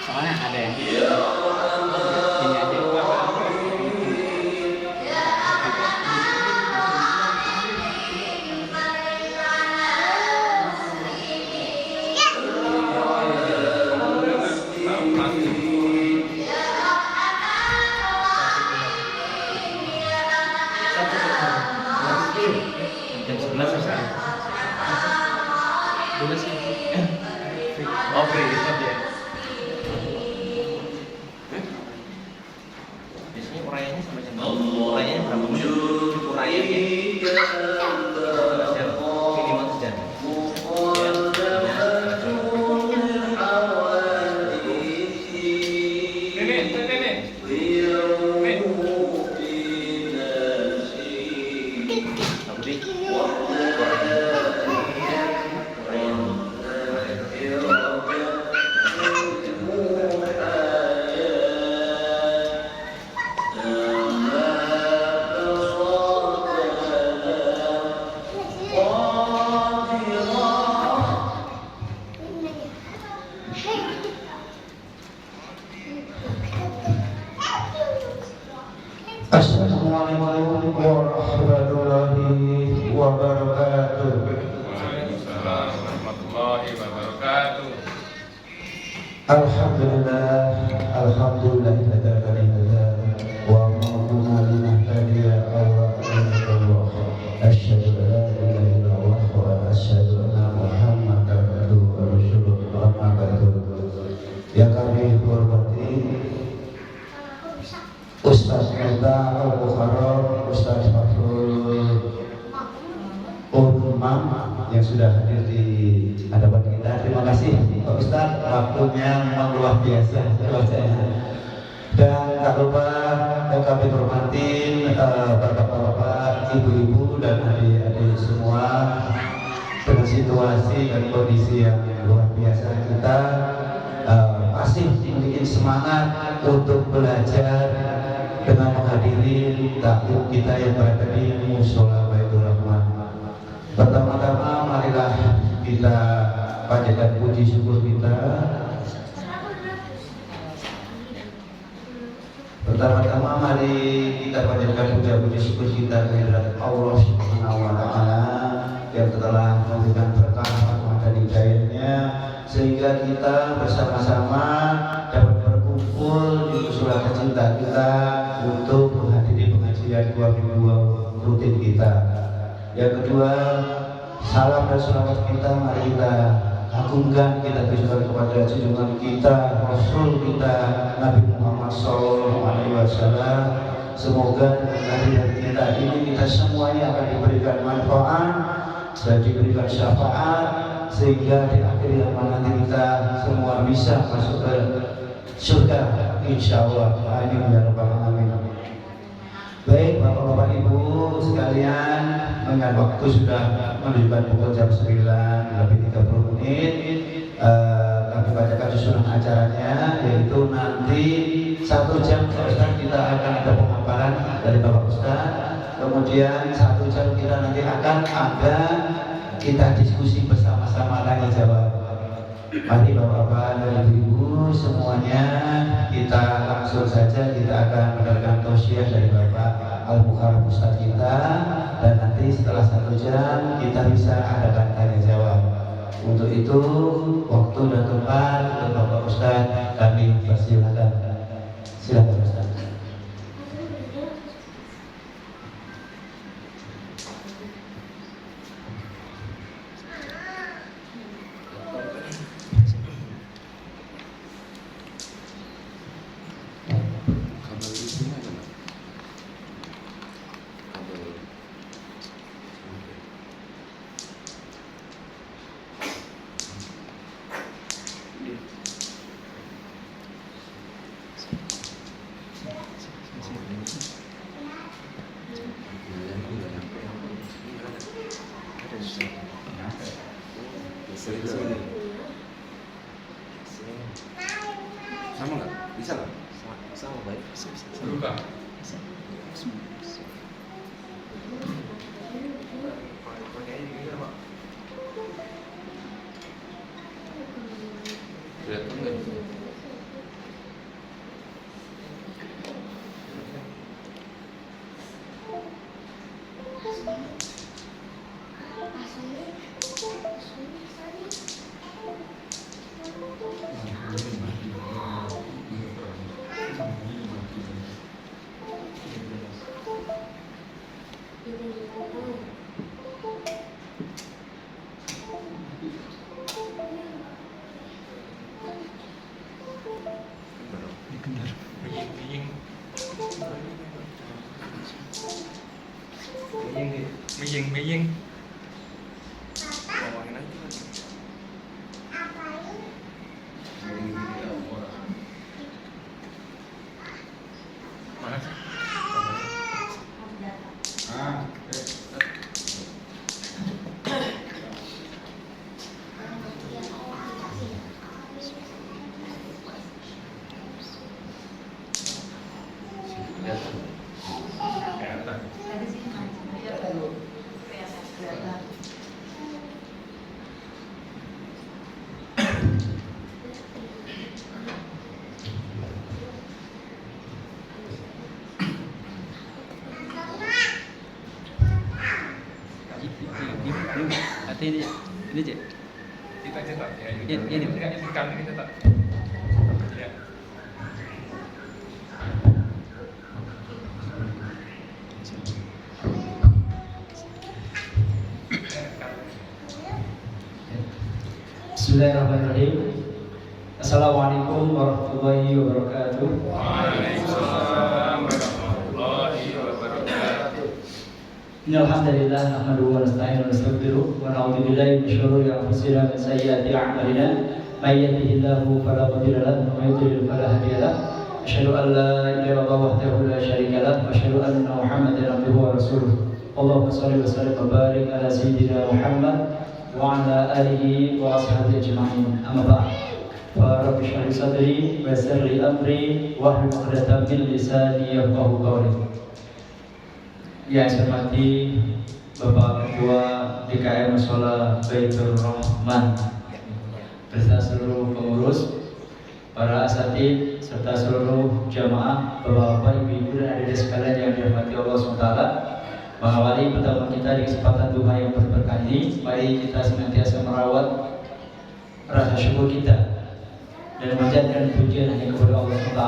soalnya ada yang ini aja. Jam 11 selesai. 12 sih. Oh, free ya. Biasanya urayanya sampai jam berapa? Urayanya berapa menit? Urayanya minimal sejam. Assalamualaikum warahmatullahi wabarakatuh. Waalaikumsalam warahmatullahi wabarakatuh. Alhamdulillah, alhamdulillah wa ma'una linahtadiya Allah. Asyhadu an la ilaha illallah wa asyhadu anna Muhammadan abduhu wa rasuluh. Amma ba'du. Yang kami hormati Ustaz Meta Al-Bukhara, Ustaz Fakhrul Umam yang sudah hadir di hadapan kita. Terima kasih Pak Ustaz, waktunya memang luar biasa. Dan tak lupa yang kami hormatin bapak-bapak, ibu-ibu dan adik-adik semua, dengan situasi dan kondisi yang luar biasa kita masih memiliki semangat untuk belajar dengan menghadiri taklim kita yang berada di Mushola Baitur Rahman. Pertama-tama marilah kita panjatkan puji syukur kita. Pertama-tama mari kita panjatkan puji syukur kita kehadirat Allah Subhanahu wa taala yang telah memberikan berkah dan hidayahnya sehingga kita bersama-sama dapat berkumpul di mushola tercinta kita untuk menghadiri pengajian 2 minggu rutin kita. Yang kedua, salam dan sholawat kita mari kita agungkan, kita tujukan kepada junjungan kita, Rasul kita, Nabi Muhammad SAW. Semoga dengan kehadiran kita ini kita semuanya akan diberikan manfaat dan diberikan syafaat sehingga di akhir zaman nanti kita semua bisa masuk ke surga insyaallah. Amin ya rabbal alamin. Baik bapak-bapak ibu sekalian, dengan waktu sudah menunjukkan pukul jam 9 lebih 30 menit, kami bacakan susunan acaranya, yaitu nanti 1 jam Ustaz kita akan ada pemaparan dari Bapak Ustaz. Kemudian 1 jam kita nanti akan ada kita diskusi bersama-sama tanya jawab. Mari bapak-bapak dan ibu-ibu semuanya, kita langsung saja kita akan mendengarkan tausiah dari Bapak Al-Bukhara Ustaz kita, dan nanti setelah 1 jam kita bisa adakan tanya jawab. Untuk itu waktu dan tempat untuk Bapak Ustaz kami persilakan. Silakan Ustaz. Sama nggak? Bisa nggak? Sama baik. Berubah. Kelihatan nggak? Meying. Ngomongin aja. Mana sih? Ini aja. Kita cetak ya. Ini. Enggak ikan ini cetak. Ya. Bismillahirrahmanirrahim. Assalamualaikum warahmatullahi wabarakatuh. Waalaikumsalam warahmatullahi wabarakatuh. Innalhamdulillah nahmaduhu wa nasta'inu wa nastaghfiruh wa na'udzu billahi min shururi anfusina wa min sayyiati a'malina may yahdihillahu fala mudilla lahu wa may yudlil fala hadiya lahu asyhadu an la ilaha illallah wahdahu la syarika lahu wa asyhadu anna Muhammadan abduhu wa rasuluh. Allahumma shalli wa sallim wa barik ala sayyidina Muhammad wa ala alihi wa ashabihi ajma'in. Amma ba'd. Fa rabbi shrah li sadri wa yassir li amri wahlul 'uqdatam min lisani yafqahu qawli. Yang saya hormati Bapak Ketua DKM Mushola Baitur Rahman beserta seluruh pengurus, para asatid serta seluruh jamaah, Bapak-bapak, ibu-ibu dan adik-adik sekalian yang dirahmati Allah SWT. Mengawali pertemuan kita di kesempatan duha yang berberkah ini, mari kita senantiasa merawat rasa syukur kita dan menjadikan pujian hanya kepada Allah SWT,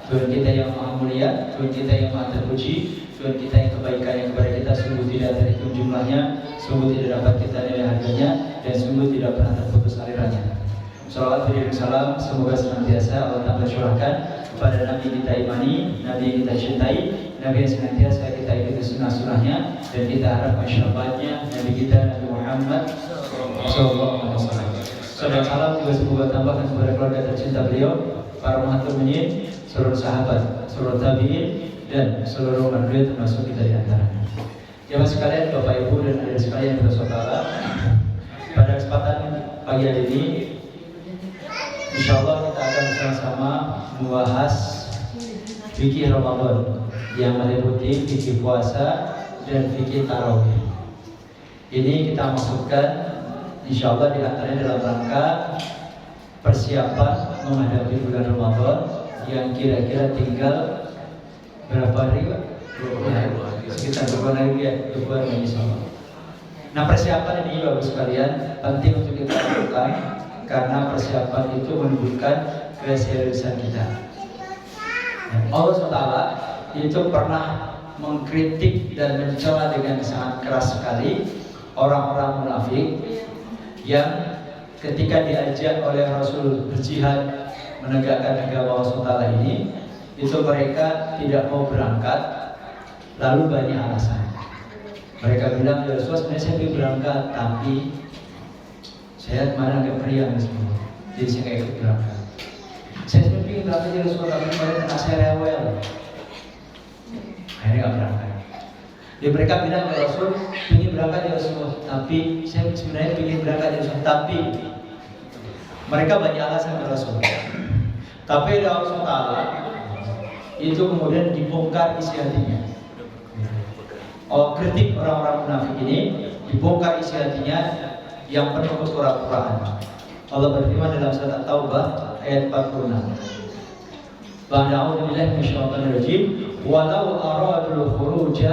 Tuhan kita yang maha mulia, Tuhan kita yang maha terpuji, Tuhan kita yang kebaikannya kepada kita sungguh tidak terhitung jumlahnya, sungguh tidak dapat kita nilai harganya, dan sungguh tidak pernah terputus alirannya. Salawat dan salam semoga senantiasa Allah tambah curahkan kepada Nabi kita imani, Nabi kita cintai, Nabi yang senantiasa kita ikuti sunnah-sunnahnya, dan kita harapkan syafaatnya Nabi kita Nabi Muhammad SAW. Salam salam juga semoga tambahkan kepada keluarga tercinta beliau, para muhajirin, seluruh sahabat, seluruh tabi'in, dan seluruh manusia termasuk kita di antaranya. Jemaah sekalian, Bapak Ibu dan adik sekalian yang bersaudara, pada kesempatan pagi hari ini, insya Allah kita akan bersama-sama membahas fikih Ramadan yang meliputi fikih puasa dan fikih tarawih. Ini kita maksudkan insya Allah di antaranya dalam rangka persiapan menghadapi bulan Ramadan yang kira-kira tinggal berapa hari Pak? 20 hari. Sekitar 20 hari ya, 20 hari insya Allah. Nah, persiapan ini bagus sekalian, penting untuk kita lakukan karena persiapan itu menunjukkan keseriusan kita. Allah SWT itu pernah mengkritik dan mencela dengan sangat keras sekali orang-orang munafik yang ketika diajak oleh Rasul berjihad menegakkan agama Allah SWT ini, itu mereka tidak mau berangkat, lalu banyak alasan. Mereka bilang, ya Rasulullah sebenarnya saya ingin berangkat, tapi saya kemarin agak meriang semua, jadi saya nggak ikut berangkat. Saya sebenarnya ingin berangkat ya Rasulullah, tapi kemarin kena saya rewel, akhirnya nggak berangkat. Jadi mereka bilang, ya Rasul ingin berangkat ya Rasulullah, tapi saya sebenarnya ingin berangkat ya Rasulullah, tapi mereka banyak alasan ya Rasul. Tapi Allah SWT itu kemudian dibongkar isi hatinya. Kritik orang-orang munafik ini dibongkar isi hatinya yang penuh kepura-puraan. Allah berfirman dalam surat At-Taubah ayat 46. Ba'da'udzu billahi minasyaitonir rajim. Walau aradul khuruja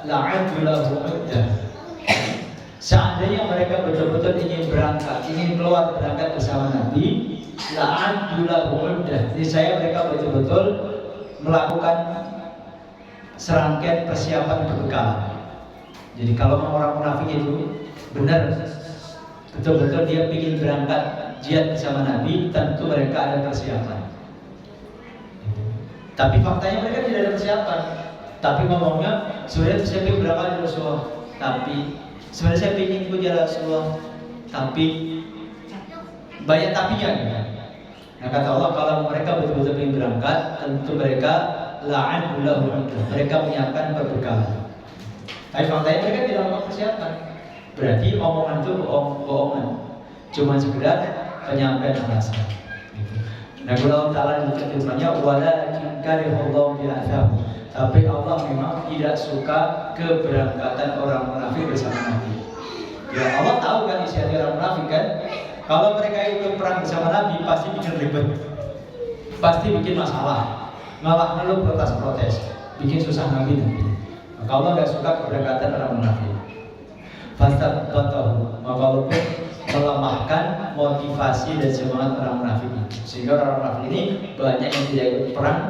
la'adu lahu 'uddah. Seandainya mereka betul-betul ingin berangkat, ingin keluar berangkat bersama Nabi, la'adu lahu 'uddah. Jadi saya mereka betul-betul melakukan serangkaian persiapan berbekal. Jadi kalau orang munafik itu benar betul-betul dia ingin berangkat jihad bersama Nabi, tentu mereka ada persiapan. Tapi faktanya mereka tidak ada persiapan. Tapi ngomongnya sebenarnya saya ingin berangkat di Rasulullah, tapi sebenarnya saya ingin ikut jalan Rasulullah, tapi banyak tapinya. Nah kata Allah, kalau mereka betul-betul ingin berangkat, tentu mereka la'anullahu, mereka menyiapkan perbekalan. Tapi faktanya mereka tidak melakukan persiapan. Berarti omongan itu bohongan, cuma sekedar penyampaian alasan. Nah Allah Ta'ala firman-Nya walakin karihullahu bi'adzab. Tapi Allah memang tidak suka keberangkatan orang munafik bersama Nabi. Ya Allah tahu kan isi hati orang munafik kan. Kalau mereka ikut perang bersama Nabi pasti bikin ribet, pasti bikin masalah, malah lalu protes-protes, bikin susah Nabi nanti. Maka Allah tidak suka keberangkatan orang munafik. Fasad batahu, maka Allah pun melemahkan motivasi dan semangat orang munafik ini. Sehingga orang munafik ini banyak yang tidak ikut perang,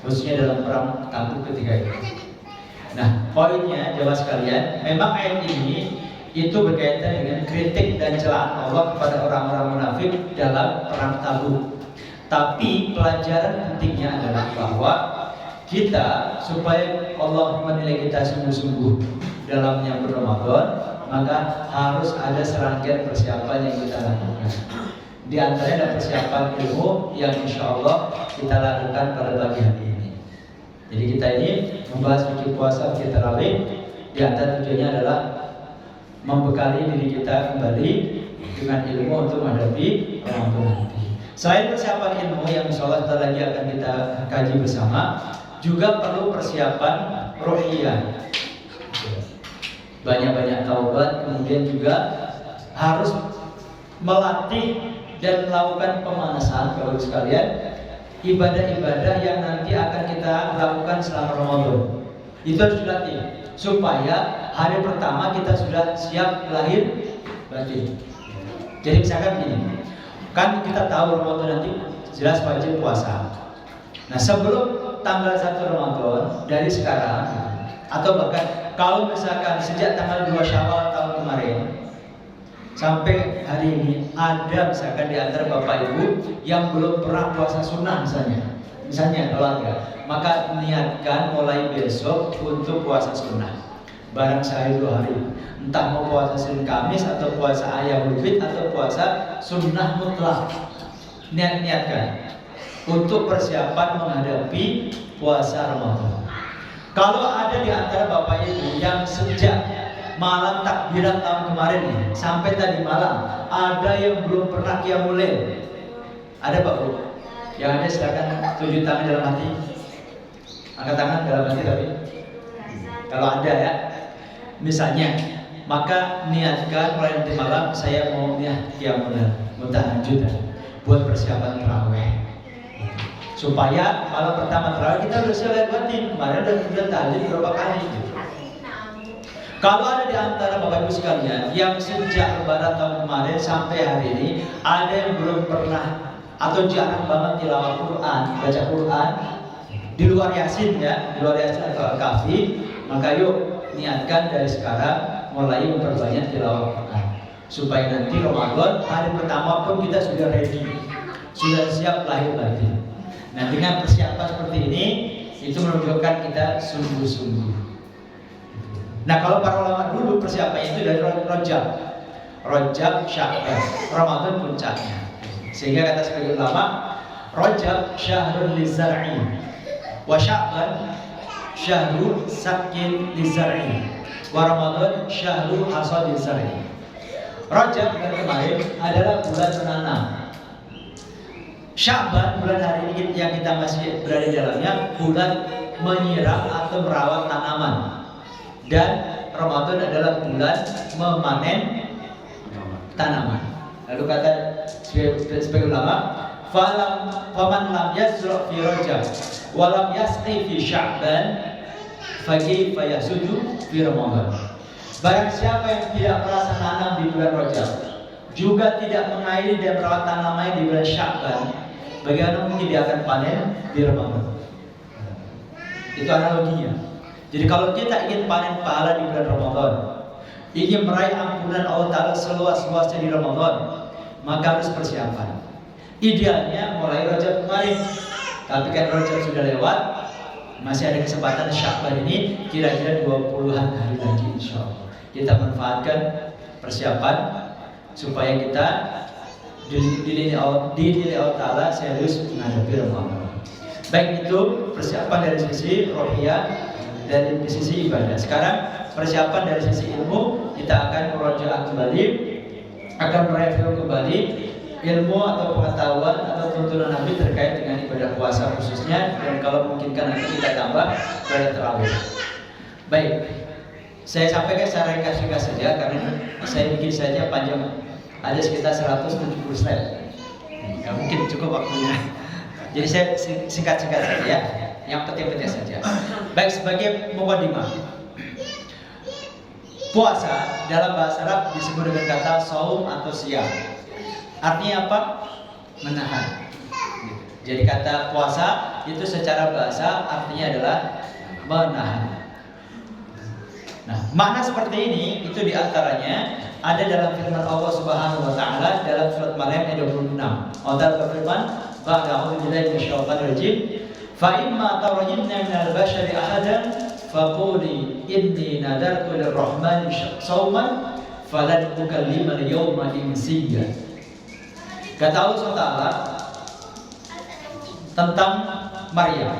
khususnya dalam perang Tabuk ketika itu. Nah, poinnya jemaah sekalian, memang ayat ini itu berkaitan dengan kritik dan celaan Allah kepada orang-orang munafik dalam perang Tabuk. Tapi pelajaran pentingnya adalah bahwa kita supaya Allah menilai kita sungguh-sungguh dalam menyambut Ramadan, maka harus ada serangkaian persiapan yang kita lakukan. Di antaranya ada persiapan ilmu yang insya Allah kita lakukan pada pagi hari ini. Jadi kita ini membahas fikih puasa, fikih tarawih. Di antara tujuannya adalah membekali diri kita kembali dengan ilmu untuk menghadapi Ramadan nanti. Selain persiapan ilmu yang insya Allah lagi akan kita kaji bersama, juga perlu persiapan rohiyah. Banyak-banyak taubat, kemudian juga harus melatih dan melakukan pemanasan Bapak Ibu sekalian, ibadah-ibadah yang nanti akan kita lakukan selama Ramadan. Itu harus dilatih supaya hari pertama kita sudah siap lahir batin. Jadi misalkan gini, kan kita tahu Ramadan nanti jelas wajib puasa. Nah sebelum tanggal 1 Ramadan dari sekarang, atau bahkan kalau misalkan sejak tanggal 2 Syawal tahun kemarin sampai hari ini ada misalkan di antara Bapak Ibu yang belum pernah puasa sunnah misalnya keluarga, maka niatkan mulai besok untuk puasa sunnah barang sehari 2 hari, entah mau puasa Senin Kamis atau puasa Ayyamul Bid atau puasa sunnah mutlak. Niatkan untuk persiapan menghadapi puasa Ramadan. Kalau ada di antara Bapak Ibu yang sejak malam takbiran tahun kemarin nih, sampai tadi malam ada yang belum pernah qiyamul lail, ada Pak Bu? Yang ada silakan tunjuk tangan dalam hati, angkat tangan dalam hati tapi kalau ada ya, misalnya, maka niatkan mulai nanti malam saya mau qiyamul lail, mau tahajud buat persiapan tarawih. Supaya malam pertama terawih kita udah siap batin. Kemarin udah tahajud berapa kali gitu. Kalau ada di antara Bapak Ibu sekalian yang sejak lebaran tahun kemarin sampai hari ini ada yang belum pernah atau jarang banget tilawah Quran, baca Quran di luar Yasin ya, di luar Yasin atau Al-Kahfi, maka yuk niatkan dari sekarang mulai memperbanyak tilawah Quran supaya nanti Ramadan hari pertama pun kita sudah ready, sudah siap lahir batin. Nah dengan persiapan seperti ini itu menunjukkan kita sungguh-sungguh. Nah kalau para ulama dulu persiapannya itu dari Rajab, Sya'ban, Ramadan puncaknya. Sehingga kata sebagian ulama, Rajab syahrul lizar'i, wa Sya'ban syahrul sakin lizar'i, wa Ramadan syahrul hasad lizar'i. Rajab yang kemarin adalah bulan menanam. Sya'ban, bulan hari ini yang kita masih berada di dalamnya, bulan menyiram atau merawat tanaman. Dan Ramadan adalah bulan memanen tanaman. Lalu kata sebagai ulama, faman lam yazra' fi Rajab wa lam yasqi fi Sya'ban fa kaifa yasudu fi Ramadan. Barang siapa yang tidak merasa tanam di bulan Rajab, juga tidak mengairi dan merawat tanamannya di bulan Sya'ban, bagaimana mungkin dia akan panen di Ramadan? Itu analoginya. Jadi kalau kita ingin panen pahala di bulan Ramadan, ingin meraih ampunan Allah Ta'ala seluas-luasnya di Ramadan, maka harus persiapan. Idealnya mulai Rajab kemarin. Tapi kan Rajab sudah lewat, masih ada kesempatan Sya'ban ini kira-kira 20-an hari lagi insya Allah. Kita manfaatkan persiapan supaya kita didilai Allah Ta'ala serius menghadapi Ramadan. Baik itu persiapan dari sisi rohiyah, dari sisi ibadah. Sekarang persiapan dari sisi ilmu, kita akan merojaah kembali, akan mereview kembali ilmu atau pengetahuan atau tuntunan Nabi terkait dengan ibadah puasa khususnya, dan kalau memungkinkan nanti kita tambah ibadah tarawih. Baik, saya sampaikan secara ringkas saja karena saya bikin saja panjang, ada sekitar 170 slide. Nggak mungkin cukup waktunya. Jadi saya singkat-singkat saja, yang penting-penting saja. Baik, sebagai mukadimah, puasa dalam bahasa Arab disebut dengan kata saum atau siyam. Artinya apa? Menahan. Jadi kata puasa itu secara bahasa artinya adalah menahan. Nah, makna seperti ini itu diantaranya ada dalam firman Allah Subhanahu Wa Taala dalam surat Maryam ayat 26. Allah berfirman, "Ba'da a'udzu billahi minasyaitonir rajim, fa imma tarayinna minal bashari ahadan faquli inni nadartu lirrahmani shauman falan ukallima al-yawma insiyya." Kata Allah SWT tentang Maryam,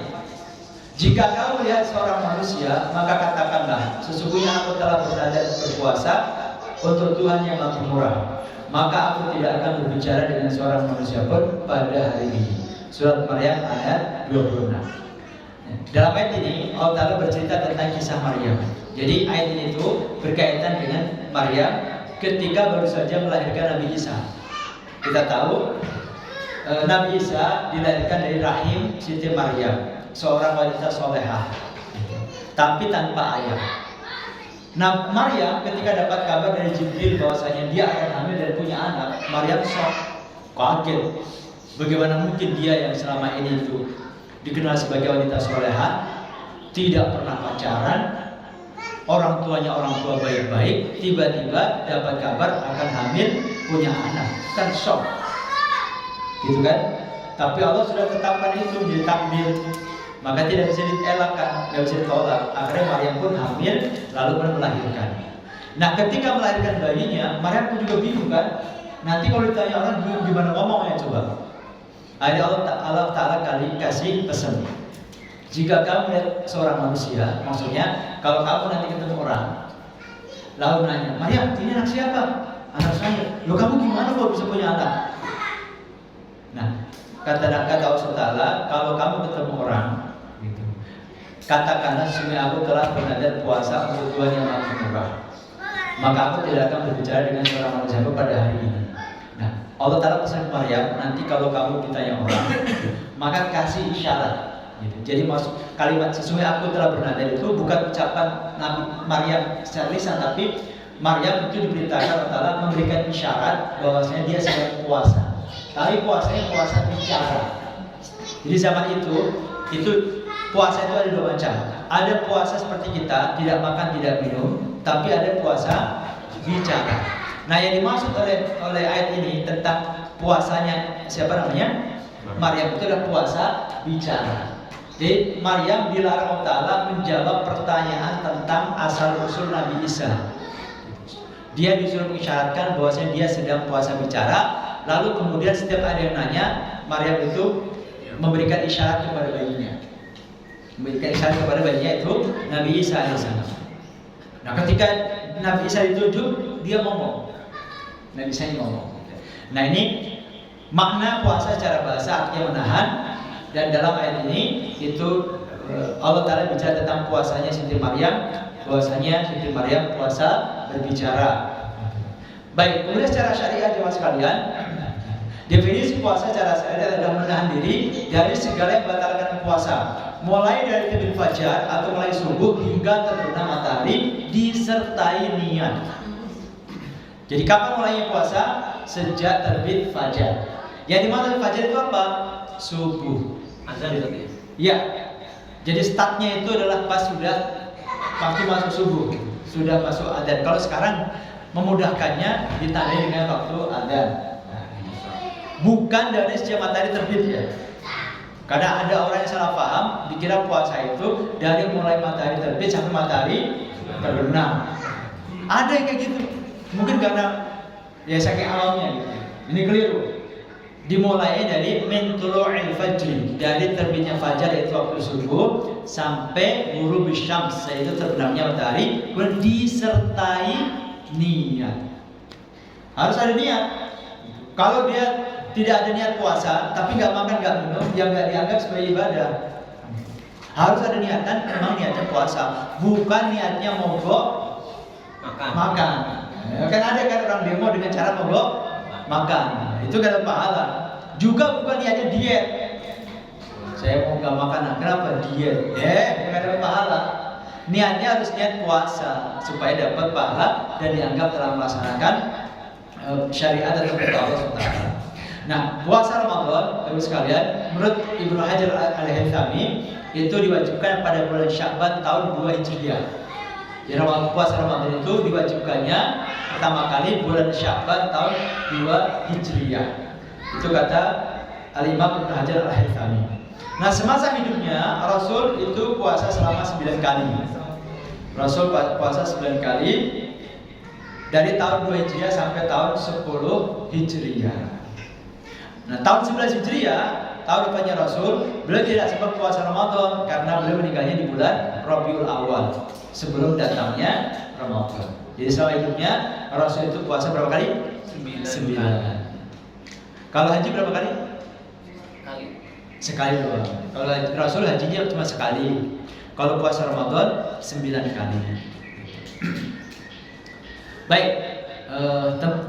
jika kamu lihat seorang manusia, maka katakanlah, sesungguhnya aku telah berpuasa untuk Tuhan yang Maha Pemurah, maka aku tidak akan berbicara dengan seorang manusia pun pada hari ini. Surat Maryam ayat 26. Dalam ayat ini Allah Ta'ala bercerita tentang kisah Maryam. Jadi ayat ini itu berkaitan dengan Maryam ketika baru saja melahirkan Nabi Isa. Kita tahu Nabi Isa dilahirkan dari rahim Siti Maryam, seorang wanita solehah, tapi tanpa ayah. Nah, Maryam ketika dapat kabar dari Jibril bahwasanya dia akan hamil dan punya anak, Maryam shock, kaget. Bagaimana mungkin dia yang selama ini itu dikenal sebagai wanita solehah, tidak pernah pacaran, orang tuanya orang tua baik-baik, tiba-tiba dapat kabar akan hamil, punya anak, kan shock, gitu kan? Tapi Allah sudah tetapkan itu menjadi takdir, maka tidak bisa dielakkan, tidak bisa ditolak. Akhirnya Maryam pun hamil, lalu pun melahirkan. Nah, ketika melahirkan bayinya, Maryam pun juga bingung kan? Nanti kalau ditanya orang gimana ngomongnya coba? Akhirnya Allah Ta'ala kali kasih pesan, jika kamu lihat seorang manusia, maksudnya kalau kamu nanti ketemu orang, lalu nanya, Maryam, ini anak siapa? Anak saya. Loh, kamu gimana kok bisa punya anak? Nah, kata Allah Ta'ala, kalau kamu ketemu orang, gitu, katakanlah sesungguhnya aku telah bernadar puasa untuk Tuhan yang Maha Pemurah, maka aku tidak akan berbicara dengan seorang manusia pada hari ini. Nah, Allah Ta'ala pesan Maryam, nanti kalau kamu ditanya orang, maka kasih isyarat. Gitu. Jadi maksud kalimat sesungguhnya aku telah bernadar itu bukan ucapan Nabi Maryam secara lisan, tapi Maryam itu diberitakan Allah Ta'ala memberikan isyarat bahwasanya dia sedang puasa. Tapi puasanya puasa bicara. Jadi zaman itu puasa itu ada dua macam. Ada puasa seperti kita, tidak makan, tidak minum, tapi ada puasa bicara. Nah, yang dimaksud oleh ayat ini tentang puasanya siapa namanya? Maryam, itu adalah puasa bicara. Jadi Maryam dilarang Allah Ta'ala menjawab pertanyaan tentang asal usul Nabi Isa. Dia disuruh mengisyaratkan bahwasanya dia sedang puasa bicara. Lalu kemudian setiap ada yang nanya, Maryam itu memberikan isyarat kepada bayinya. Memberikan isyarat kepada bayinya itu Nabi Isa AS. Nah, ketika Nabi Isa ditunjuk, dia ngomong. Nabi Isa ngomong. Nah, ini Makna puasa secara bahasa artinya menahan, dan dalam ayat ini itu Allah Ta'ala bicara tentang puasanya Siti Maryam, bahwasanya Siti Maryam puasa berbicara. Baik, kemudian secara syariat jemaah sekalian, definisi puasa secara syariat adalah menahan diri dari segala yang membatalkan puasa, mulai dari terbit fajar atau mulai subuh hingga terbenam matahari disertai niat. Jadi kapan mulainya puasa? Sejak terbit fajar. Yang dimaksud fajar itu apa? Subuh. Azan berarti. Iya. Jadi startnya itu adalah pas sudah waktu masuk subuh, sudah masuk adzan. Kalau sekarang memudahkannya ditandai dengan waktu adzan. Bukan dari sejak matahari terbit ya. Karena ada orang yang salah paham, dikira puasa itu dari mulai matahari terbit sampai matahari terbenam. Ada yang kayak gitu. Mungkin karena ya saking awalnya gitu. Ini keliru. Dimulai dari min tulu'il fajri, dari terbitnya fajar yaitu waktu subuh sampai ghurubus syams yaitu terbenamnya matahari, kemudian disertai niat. Harus ada niat. Kalau dia tidak ada niat puasa tapi nggak makan nggak minum, yang nggak dianggap sebagai ibadah. Harus ada niatan, memang niatnya puasa, bukan niatnya mogok makan. Kan ada kan orang demo dengan cara mogok makan, itu gak ada pahala. Juga bukan niatnya diet. Saya mau gak makan, kenapa diet? Gak ada pahala. Niatnya harus niat puasa supaya dapat pahala dan dianggap telah melaksanakan syariat atau perintah Allah SWT. Nah, puasa Ramadan, Bapak sekalian, menurut Ibnu Hajar Al-Haythami itu diwajibkan pada bulan Sya'ban tahun 2 Hijriah. Jadi puasa Ramadan itu diwajibkannya pertama kali bulan Sya'ban tahun 2 Hijriah. Itu kata Al-Imam Ibnu Hajar Al-Haythami. Nah, semasa hidupnya Rasul itu puasa selama 9 kali. Rasul puasa 9 kali dari tahun 2 Hijriah sampai tahun 10 Hijriah. Nah, tahun 11 Hijriah, tahun depannya Rasul, beliau tidak sempat puasa Ramadan karena beliau meninggalnya di bulan Rabiul Awal sebelum datangnya Ramadan. Jadi selama hidupnya Rasul itu puasa berapa kali? 9. Kalau haji berapa kali? Sekali doang. Kalau Rasul hajinya cuma sekali. Kalau puasa Ramadan 9 kali. Baik,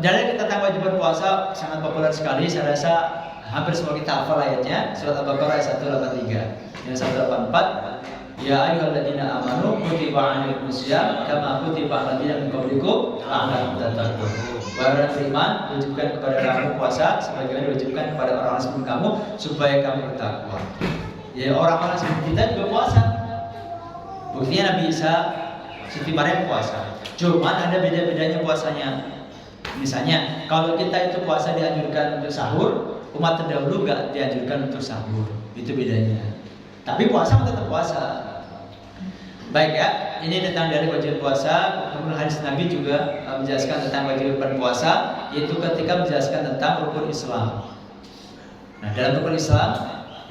dari tentang wajiban puasa sangat populer sekali. Saya rasa hampir semua kita hafal ayatnya. Surat Al-Baqarah ayat 183 dan 184. Ya ayyuhalladzina amanu kutiba 'alaikumus syiyam kama kutiba 'alal ladzina min qablikum la'allakum tattaqun. Wahai beriman, wajibkan kepada kamu puasa sebagaimana diwajibkan kepada orang-orang sebelum kamu supaya kamu bertakwa. Ya, orang-orang sebelum kita juga puasa. Buktinya Nabi Isa, Siti Maryam puasa. Cuman ada beda-bedanya puasanya. Misalnya, kalau kita itu puasa dianjurkan untuk sahur, umat terdahulu nggak dianjurkan untuk sahur. Itu bedanya. Tapi puasa tetap puasa. Baik ya, ini tentang dari wajib puasa. Kemudian hadis Nabi juga menjelaskan tentang wajiban puasa, yaitu ketika menjelaskan tentang rukun Islam. Nah, dalam rukun Islam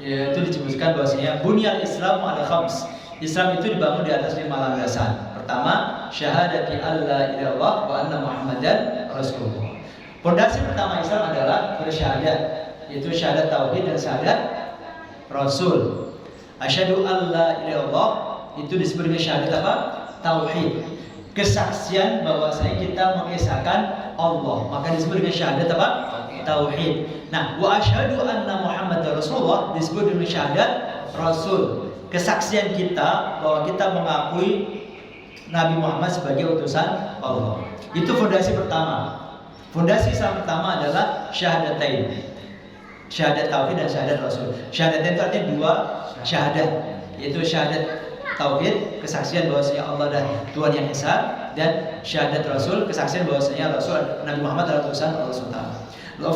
itu disebutkan bahwasanya bunyal Islam ala khams. Islam itu dibangun di atas 5 landasan. Pertama, syahadati alla ilaha illallah wa anna Muhammadan Rasulullah. Pondasi pertama Islam adalah bersyahadat, yaitu syahadat tauhid dan syahadat Rasul. Asyhadu alla ilaha illallah itu disebut dengan syahadat apa? Tauhid. Kesaksian bahwasanya kita mengesahkan Allah, maka disebut dengan syahadat apa? Tauhid. Nah, wa asyhadu anna Muhammadar Rasulullah disebut dengan syahadat Rasul. Kesaksian kita bahwa kita mengakui Nabi Muhammad sebagai utusan Allah. Itu fondasi pertama. Fondasi Islam pertama adalah syahadatain. Syahadat tauhid dan syahadat Rasul. Syahadatain itu artinya 2 syahadat, yaitu syahadat tauhid, kesaksian bahwasanya Allah dan Tuhan yang Esa, dan syahadat Rasul, kesaksian bahwasanya Rasul Nabi Muhammad adalah utusan Allah SWT.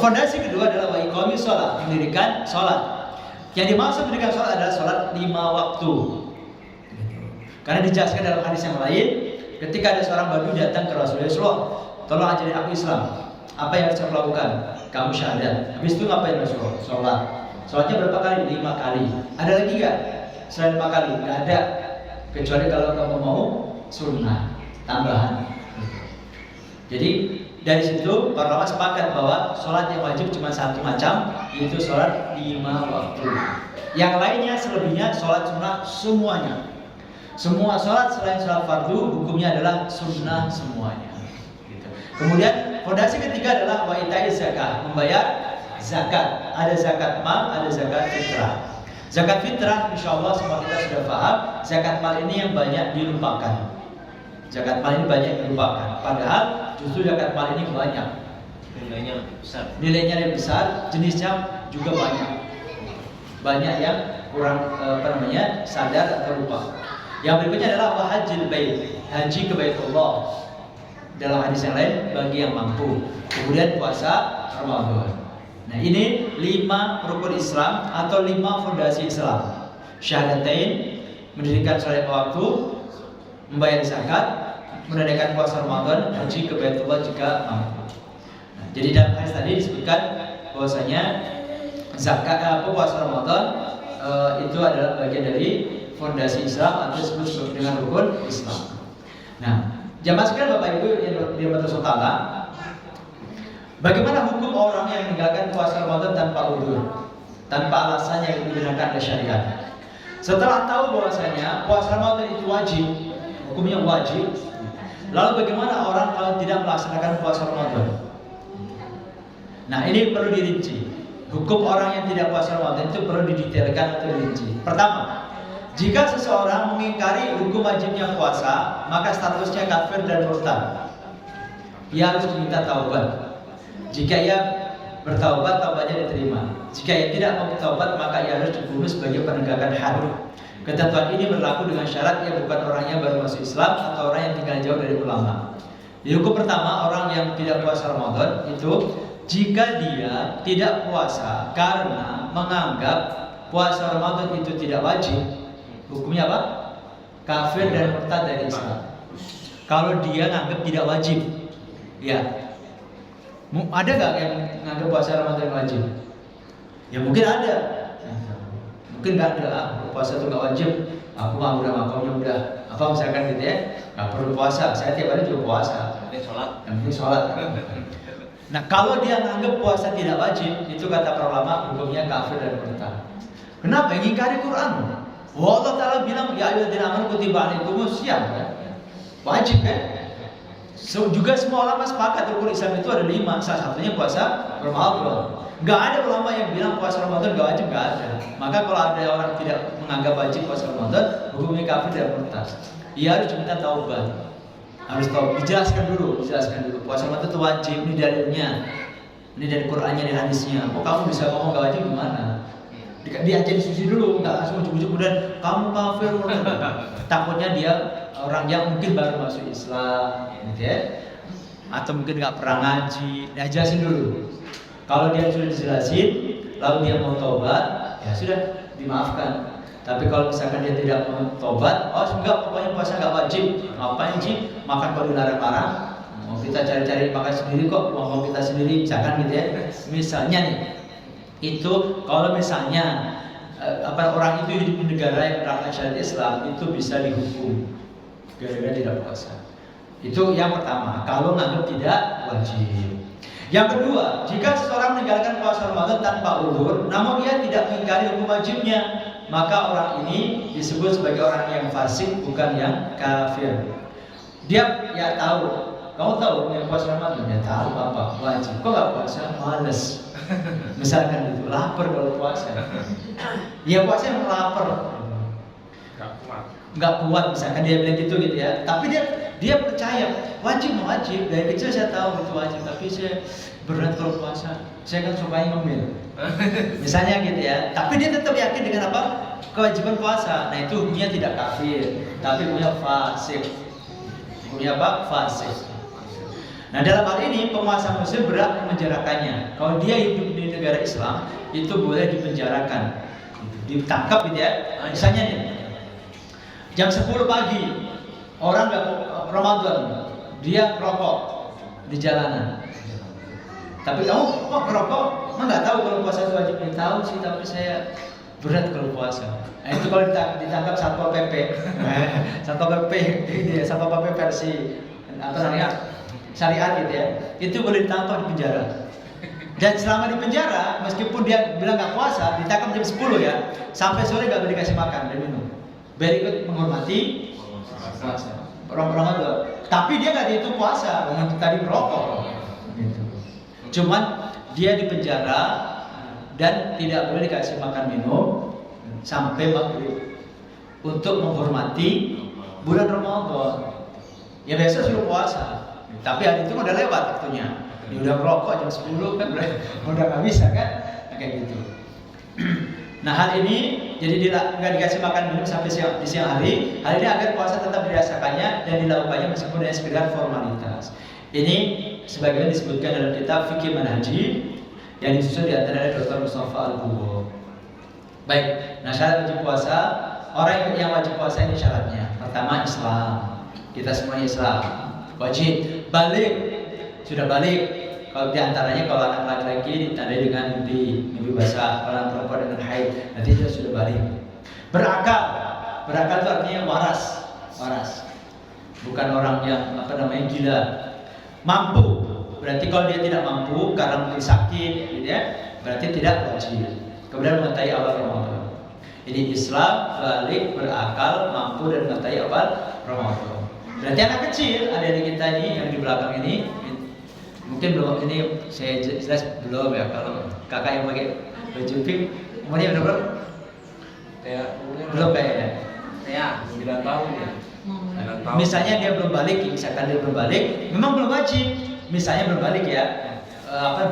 Fondasi kedua adalah wa iqamis shalah, mendirikan salat. Yang dimaksud mendirikan salat adalah salat 5 waktu. Karena dijelaskan dalam hadis yang lain, ketika ada seorang badui datang ke Rasulullah, tolong ajarin aku Islam. Apa yang harus saya lakukan? Kamu syahadat. Habis itu ngapain Rasulullah? Salat. Salatnya berapa kali? 5 kali. Ada lagi nggak? Selain 5 kali? Nggak ada. Kecuali kalau kamu mau sunnah tambahan. Jadi Dari situ para ulama sepakat bahwa sholat yang wajib cuma satu macam, yaitu sholat 5 waktu. Yang lainnya selebihnya sholat sunnah semuanya. Semua sholat selain sholat fardu hukumnya adalah sunnah semuanya. Gitu. Kemudian fondasi ketiga adalah wa itaiz zakah, membayar zakat. Ada zakat mal, ada zakat fitrah. Zakat fitrah, insya Allah semua kita sudah paham. Zakat mal ini yang banyak dilupakan. Zakat mal ini banyak dilupakan. Padahal justru zakat mal ini banyak. Nilainya besar. Nilainya lebih besar, jenisnya juga banyak. Banyak yang kurang sadar atau lupa. Yang berikutnya adalah wahajil bait, haji ke Baitullah. Dalam hadis yang lain bagi yang mampu. Kemudian puasa Ramadan. Nah, ini 5 rukun Islam atau 5 fondasi Islam. Syahadatain, mendirikan salat waktu, membayar zakat, menunaikan puasa Ramadan, haji ke Baitullah jika mampu. Nah, jadi dalam hadis tadi disebutkan bahwasanya zakat puasa Ramadan itu adalah bagian dari fondasi Islam atau disebut dengan rukun Islam. Nah, jamaah sekalian Bapak Ibu yang dirahmati Allah, bagaimana hukum orang yang meninggalkan puasa Ramadan tanpa udzur, tanpa alasan yang digunakan oleh syariat? Setelah tahu bahwasanya puasa Ramadan itu wajib, hukumnya wajib, lalu bagaimana orang kalau tidak melaksanakan puasa Ramadan? Nah, ini perlu dirinci. Hukum orang yang tidak puasa Ramadan itu perlu didetailkan atau dirinci. Pertama, jika seseorang mengingkari hukum wajibnya puasa, maka statusnya kafir dan murtad. Ia harus diminta taubat. Jika ia bertaubat, taubatnya diterima. Jika ia tidak mau bertaubat, maka ia harus dibunuh sebagai penegakan had. Ketentuan ini berlaku dengan syarat ia bukan orang yang baru masuk Islam atau orang yang tinggal jauh dari ulama. Di hukum pertama, orang yang tidak puasa Ramadan itu jika dia tidak puasa karena menganggap puasa Ramadan itu tidak wajib, hukumnya apa? Kafir dan murtad dari Islam. Kalau dia nganggap tidak wajib, ya. Ada nggak yang nganggap puasa Ramadan wajib? Ya mungkin ada. Mungkin nggak ada. Puasa itu nggak wajib. Aku mah udah makamnya udah. Apa misalkan gitu ya? Nggak perlu puasa. Saya tiap hari juga puasa. Ini sholat. Yang penting sholat. Nah, kalau dia menganggap puasa tidak wajib, itu kata para ulama hukumnya kafir dan murtad. Kenapa? Yang ingkari Quran. Allah Ta'ala bilang, ya ayyuhalladzina amanu kutiba alaikumus syiyam, kan? Wajib kan? So, juga semua ulama sepakat rukun Islam itu ada 5, salah satunya puasa Ramadan. Gak ada ulama yang bilang puasa Ramadan gak wajib, gak ada. Maka kalau ada orang tidak menganggap wajib puasa Ramadan, hukumnya kafir dan murtad. Ia harus diminta taubat. Harus tahu, dijelaskan dulu puasa Ramadan itu wajib, ini dalilnya, ini dari Qurannya, dari hadisnya. Kok kamu bisa ngomong gak wajib gimana? Diajari diskusi dulu, nggak langsung ujuk-ujuk kemudian kamu kafir. Takutnya dia orang yang mungkin baru masuk Islam, gitu ya, atau mungkin nggak pernah ngaji. Nah, jelasin dulu. Kalau dia sudah dijelasin, lalu dia mau tobat, ya sudah dimaafkan. Tapi kalau misalkan dia tidak mau tobat, oh enggak, pokoknya puasa nggak wajib. Ngapain sih makan kalau dilarang-larang? Mau kita cari-cari makan sendiri kok, mau kita sendiri, misalkan gitu ya. Misalnya nih, itu kalau misalnya orang itu hidup di negara yang menerapkan syariat Islam, itu bisa dihukum gara-gara tidak puasa. Itu yang pertama, kalau nganggap tidak wajib. Yang kedua, jika seseorang meninggalkan puasa Ramadan tanpa uzur, namun ia tidak mengingkari hukum wajibnya, maka orang ini disebut sebagai orang yang fasik, bukan yang kafir. Dia ya tahu, kamu tahu yang puasa Ramadan, dia tahu apa wajib. Kok nggak puasa? Males. Misalkan itu lapar kalau puasa. Ya puasa yang lapar. Nggak kuat misalkan dia bilang gitu ya. Tapi dia percaya wajib. Dari kecil saya tahu itu wajib, tapi saya berat kalau puasa. Saya kan suka ngemil. Misalnya gitu ya. Tapi dia tetap yakin dengan apa? Kewajiban puasa. Nah itu hukumnya tidak kafir, tapi hukumnya fasik. Hukumnya apa? Fasik. Nah dalam hal ini penguasa muslim berhak menjarakannya. Kalau dia hidup di negara Islam, itu boleh dipenjarakan, ditangkap gitu ya. Misalnya nih, jam 10 pagi orang nggak Ramadan, dia rokok di jalanan. Tapi kamu kok ngerokok? Emang nggak tahu kalau puasa itu wajib? Ya, tahu sih, tapi saya berat kalau puasa. Nah, itu kalau ditangkap Satpol PP, Satpol PP ini ya, Satpol PP versi apa namanya? syariat gitu ya, itu boleh ditangkap di penjara. Dan selama di penjara, meskipun dia bilang nggak puasa, ditangkap jam 10 ya, sampai sore nggak boleh dikasih makan dan minum. Biar ikut menghormati puasa. Ramadan. Tapi dia nggak dihitung puasa, tadi merokok. Gitu. Cuman dia di penjara dan tidak boleh dikasih makan minum sampai maghrib untuk menghormati bulan Ramadan. Ya biasa suruh puasa, tapi hari itu udah lewat waktunya. Dia udah merokok jam 10 kan udah nggak bisa kan, kayak gitu. Nah hal ini jadi dia nggak dikasih makan minum sampai di siang hari. Hal ini agar puasa tetap dirasakannya dan dilakukannya meskipun hanya sekedar formalitas. Ini sebagaimana disebutkan dalam kitab Fikih Manhaji yang disusun di antara Dr. Mustafa Al-Buwo. Baik, nah syarat wajib puasa, orang yang wajib puasa ini syaratnya. Pertama Islam, kita semuanya Islam, wajib balik, sudah balik. Kalau diantaranya kalau anak laki-laki ditandai dengan mimpi basah, kalau anak perempuan dengan haid, nanti dia sudah balik. Berakal itu artinya waras, bukan orang yang gila. Mampu, berarti kalau dia tidak mampu karena mungkin sakit, gitu ya, berarti tidak wajib. Kemudian mengetahui awal Ramadan. Ini Islam, balik, berakal, mampu dan mengetahui awal Ramadan. Berarti anak kecil, adik-adik kita ini yang di belakang ini. Mungkin belum, ini saya jelas belum ya. Kalau kakak yang pakai baju pink, umurnya udah berapa? Belum kayaknya. Ya, 9 tahun ya. Misalnya dia belum balik, misalkan dia belum balik, memang belum wajib. Misalnya belum balik ya,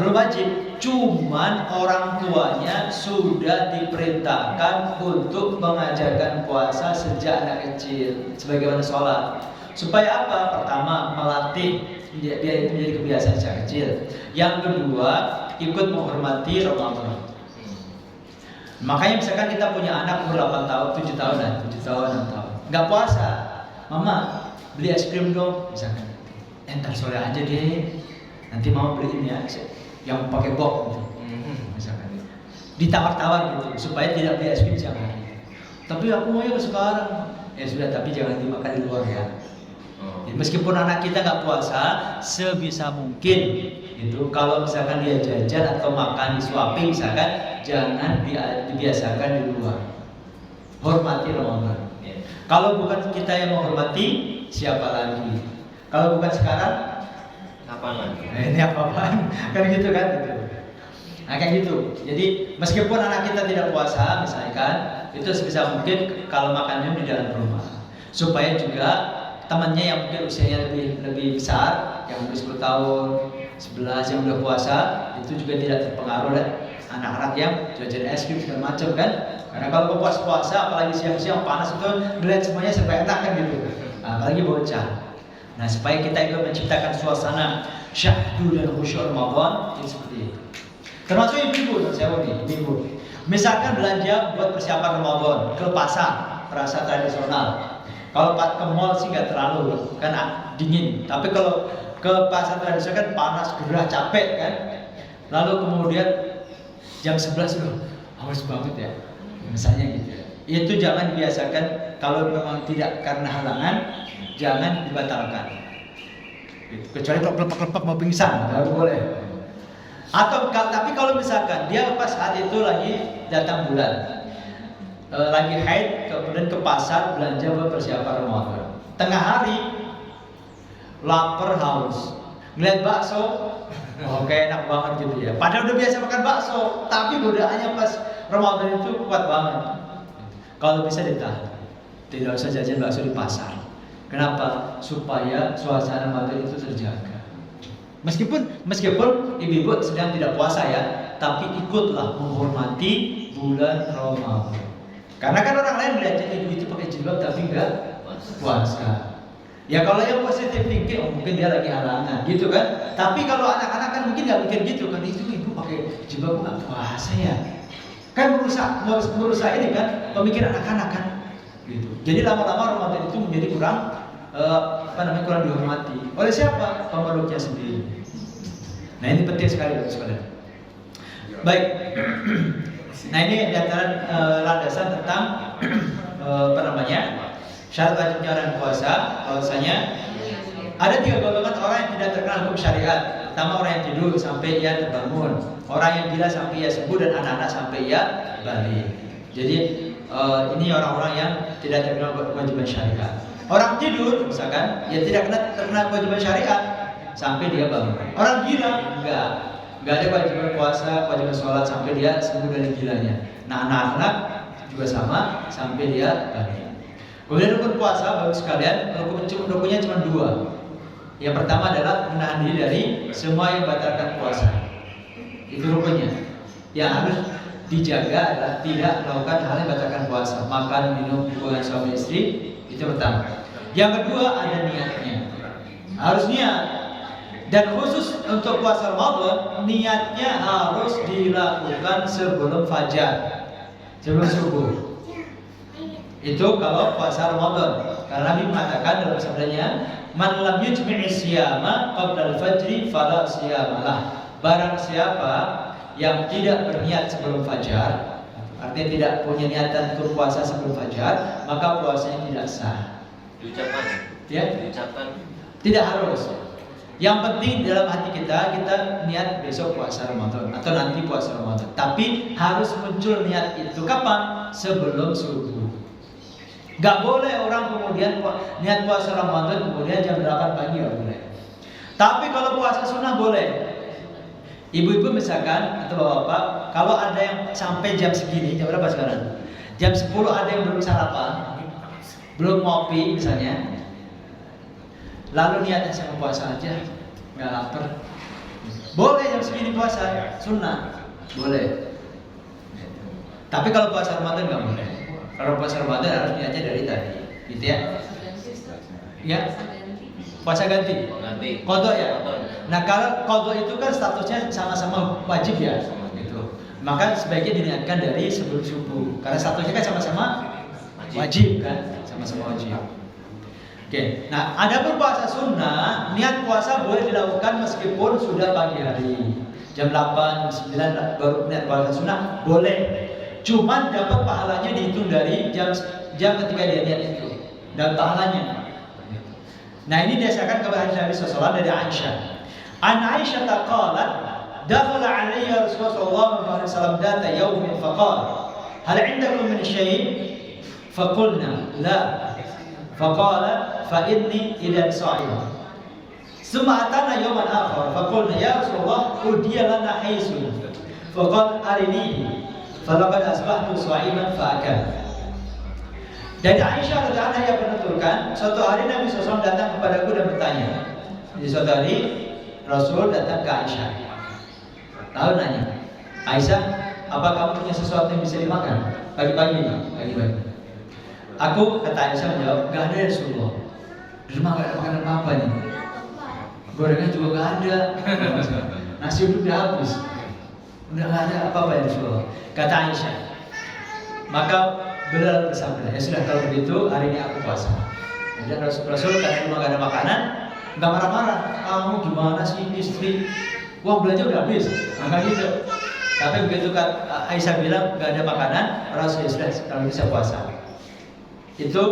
belum wajib. Cuman orang tuanya sudah diperintahkan untuk mengajarkan puasa sejak anak kecil, sebagaimana sholat. Supaya apa? Pertama, melatih dia itu menjadi kebiasaan sejak kecil. Yang kedua, ikut menghormati Ramadan. Makanya misalkan kita punya anak umur 8 tahun, 7 tahun, 6 tahun, nggak puasa, mama beli es krim dong, misalkan. Entar sore aja deh, nanti mama beliin ya, yang pakai box, gitu. Misalkan. Ditawar-tawar gitu, supaya tidak beli es krim siang hari. Tapi aku mau ya sekarang. Ya sudah, tapi jangan dimakan di luar ya. Meskipun anak kita nggak puasa, sebisa mungkin itu kalau misalkan dia jajan atau makan disuapin misalkan, jangan dibiasakan di luar. Hormati Ramadan. Kalau bukan kita yang menghormati, siapa lagi? Kalau bukan sekarang, Kapan lagi? ini apa-apaan? Kan gitu kan? Gitu. Nah kayak gitu. Jadi meskipun anak kita tidak puasa, misalkan, itu sebisa mungkin kalau makannya di dalam rumah, supaya juga temannya yang mungkin usianya lebih besar, yang umur 10 tahun, 11 yang udah puasa, itu juga tidak terpengaruh oleh anak-anak yang jajan es krim segala macam kan. Karena kalau puasa, apalagi siang-siang panas itu ngeliat semuanya serba enak kan gitu. Nah, apalagi bocah. Nah, supaya kita juga menciptakan suasana syahdu dan khusyuk Ramadan, ini seperti itu. Termasuk ibu-ibu, ibu. Misalkan belanja buat persiapan Ramadan ke pasar tradisional. Kalau ke mall sih nggak terlalu, kan dingin. Tapi kalau ke pasar tradisional kan panas, gerah, capek kan. Lalu kemudian jam 11 loh, haus banget ya. Misalnya gitu. Itu jangan dibiasakan. Kalau memang tidak karena halangan, jangan dibatalkan. Kecuali kalau kelepek-kelepek mau pingsan, baru boleh. Atau tapi kalau misalkan dia pas saat itu lagi datang bulan, lagi haid, kemudian ke pasar belanja buat persiapan Ramadan. Tengah hari, lapar haus, ngeliat bakso, kayak enak banget gitu ya. Padahal udah biasa makan bakso, tapi godaannya pas Ramadan itu kuat banget. Kalau bisa ditahan, tidak usah jajan bakso di pasar. Kenapa? Supaya suasana Ramadan itu terjaga. Meskipun ibu-ibu sedang tidak puasa ya, tapi ikutlah menghormati bulan Ramadan. Karena kan orang lain melihatnya ibu itu pakai jilbab tapi enggak puasa. Ya kalau yang positif thinking, mungkin dia lagi halangan gitu kan. Tapi kalau anak-anak kan mungkin nggak mikir gitu kan, itu ibu pakai jilbab nggak puasa ya. Kan merusak ini kan pemikiran anak-anak kan. Gitu. Jadi lama-lama Ramadan itu menjadi kurang kurang dihormati. Oleh siapa? Pemeluknya sendiri. Nah ini penting sekali bagi sekalian. Baik. Nah ini di antara landasan tentang syarat wajibnya orang puasa. Bahwasanya Ada 3 golongan orang yang tidak terkena hukum syariat. Pertama, orang yang tidur sampai ia terbangun, orang yang gila sampai ia sembuh, dan anak-anak sampai ia balik. Jadi ini orang-orang yang tidak terkena kewajiban syariat. Orang tidur misalkan, ya tidak terkena kewajiban syariat sampai dia bangun. Orang gila enggak ada kewajiban puasa, kewajiban sholat sampai dia sembuh dari gilanya. Nah, anak-anak juga sama sampai dia balik. Kemudian rukun puasa, bagus sekalian, rukunnya cuma 2. Yang pertama adalah menahan diri dari semua yang membatalkan puasa. Itu rukunnya. Yang harus dijaga adalah tidak melakukan hal yang membatalkan puasa, makan, minum, hubungan suami istri, itu pertama. Yang kedua ada niatnya. Harus niat. Dan khusus untuk puasa Ramadan, niatnya harus dilakukan sebelum fajar, sebelum subuh. Itu kalau puasa Ramadan. Karena Nabi mengatakan dalam sabdanya, "Man lam yujmi'i siyama qabla al-fajri fala siyamalah." Barang siapa yang tidak berniat sebelum fajar, artinya tidak punya niatan untuk puasa sebelum fajar, maka puasanya tidak sah. Diucapkan. Ya? Diucapkan. Tidak harus. Yang penting dalam hati kita niat besok puasa Ramadan atau nanti puasa Ramadan. Tapi harus muncul niat itu kapan? Sebelum subuh. Gak boleh orang kemudian niat puasa Ramadan kemudian jam 8 pagi, gak boleh. Tapi kalau puasa sunnah boleh. Ibu-ibu misalkan atau bapak, kalau ada yang sampai jam segini, jam berapa sekarang? Jam 10 ada yang belum sarapan, belum ngopi misalnya. Lalu niatnya saya mau puasa aja, nggak lapar. Boleh jam segini puasa, sunnah, boleh. Tapi kalau puasa Ramadan nggak boleh. Kalau puasa Ramadan harus niatnya dari tadi, gitu ya. Ya, puasa ganti. Qadha ya. Nah kalau qadha itu kan statusnya sama-sama wajib ya, gitu. Maka sebaiknya diniatkan dari sebelum subuh, karena statusnya kan sama-sama wajib kan, sama-sama wajib. Oke, nah ada pun puasa sunnah, niat puasa boleh dilakukan meskipun sudah pagi hari, jam 8, jam 9 baru niat puasa sunnah boleh. Cuman dapat pahalanya dihitung dari jam ketika dia niat itu, dan pahalanya. Nah ini didasarkan kepada hadis Nabi SAW dari Aisyah. An Aisyah qalat, dakhala alayya Rasulullah SAW data yawmin faqala, hal indakum min syai'? Faqulna la. Faqala fa inni idan sha'im. Summa atana yawman akhar faqulna ya Rasulullah udiya lana haisun. Faqala arinihi falaqad asbahtu sha'iman fa akal. Dari Aisyah radhiyallahu anha yang menuturkan, suatu hari Nabi SAW datang kepadaku dan bertanya. Di suatu hari Rasul datang ke Aisyah, lalu nanya, Aisyah, apa kamu punya sesuatu yang bisa dimakan pagi-pagi ini? Pagi-pagi. Aku, kata Aisyah menjawab, gak ada ya Rasulullah. Di rumah gak ada makanan apa nih? Gorengan juga gak ada. Nasi udah habis. Udah gak ada apa-apa ya Rasulullah. Kata Aisyah. Maka beliau bersabda, ya sudah kalau begitu hari ini aku puasa. Dan Rasul karena rumah gak ada makanan, gak marah-marah. Kamu gimana sih istri? Uang belanja udah habis. Maka gitu. Tapi begitu Aisyah bilang gak ada makanan, Rasul ya sudah kalau bisa puasa. Itu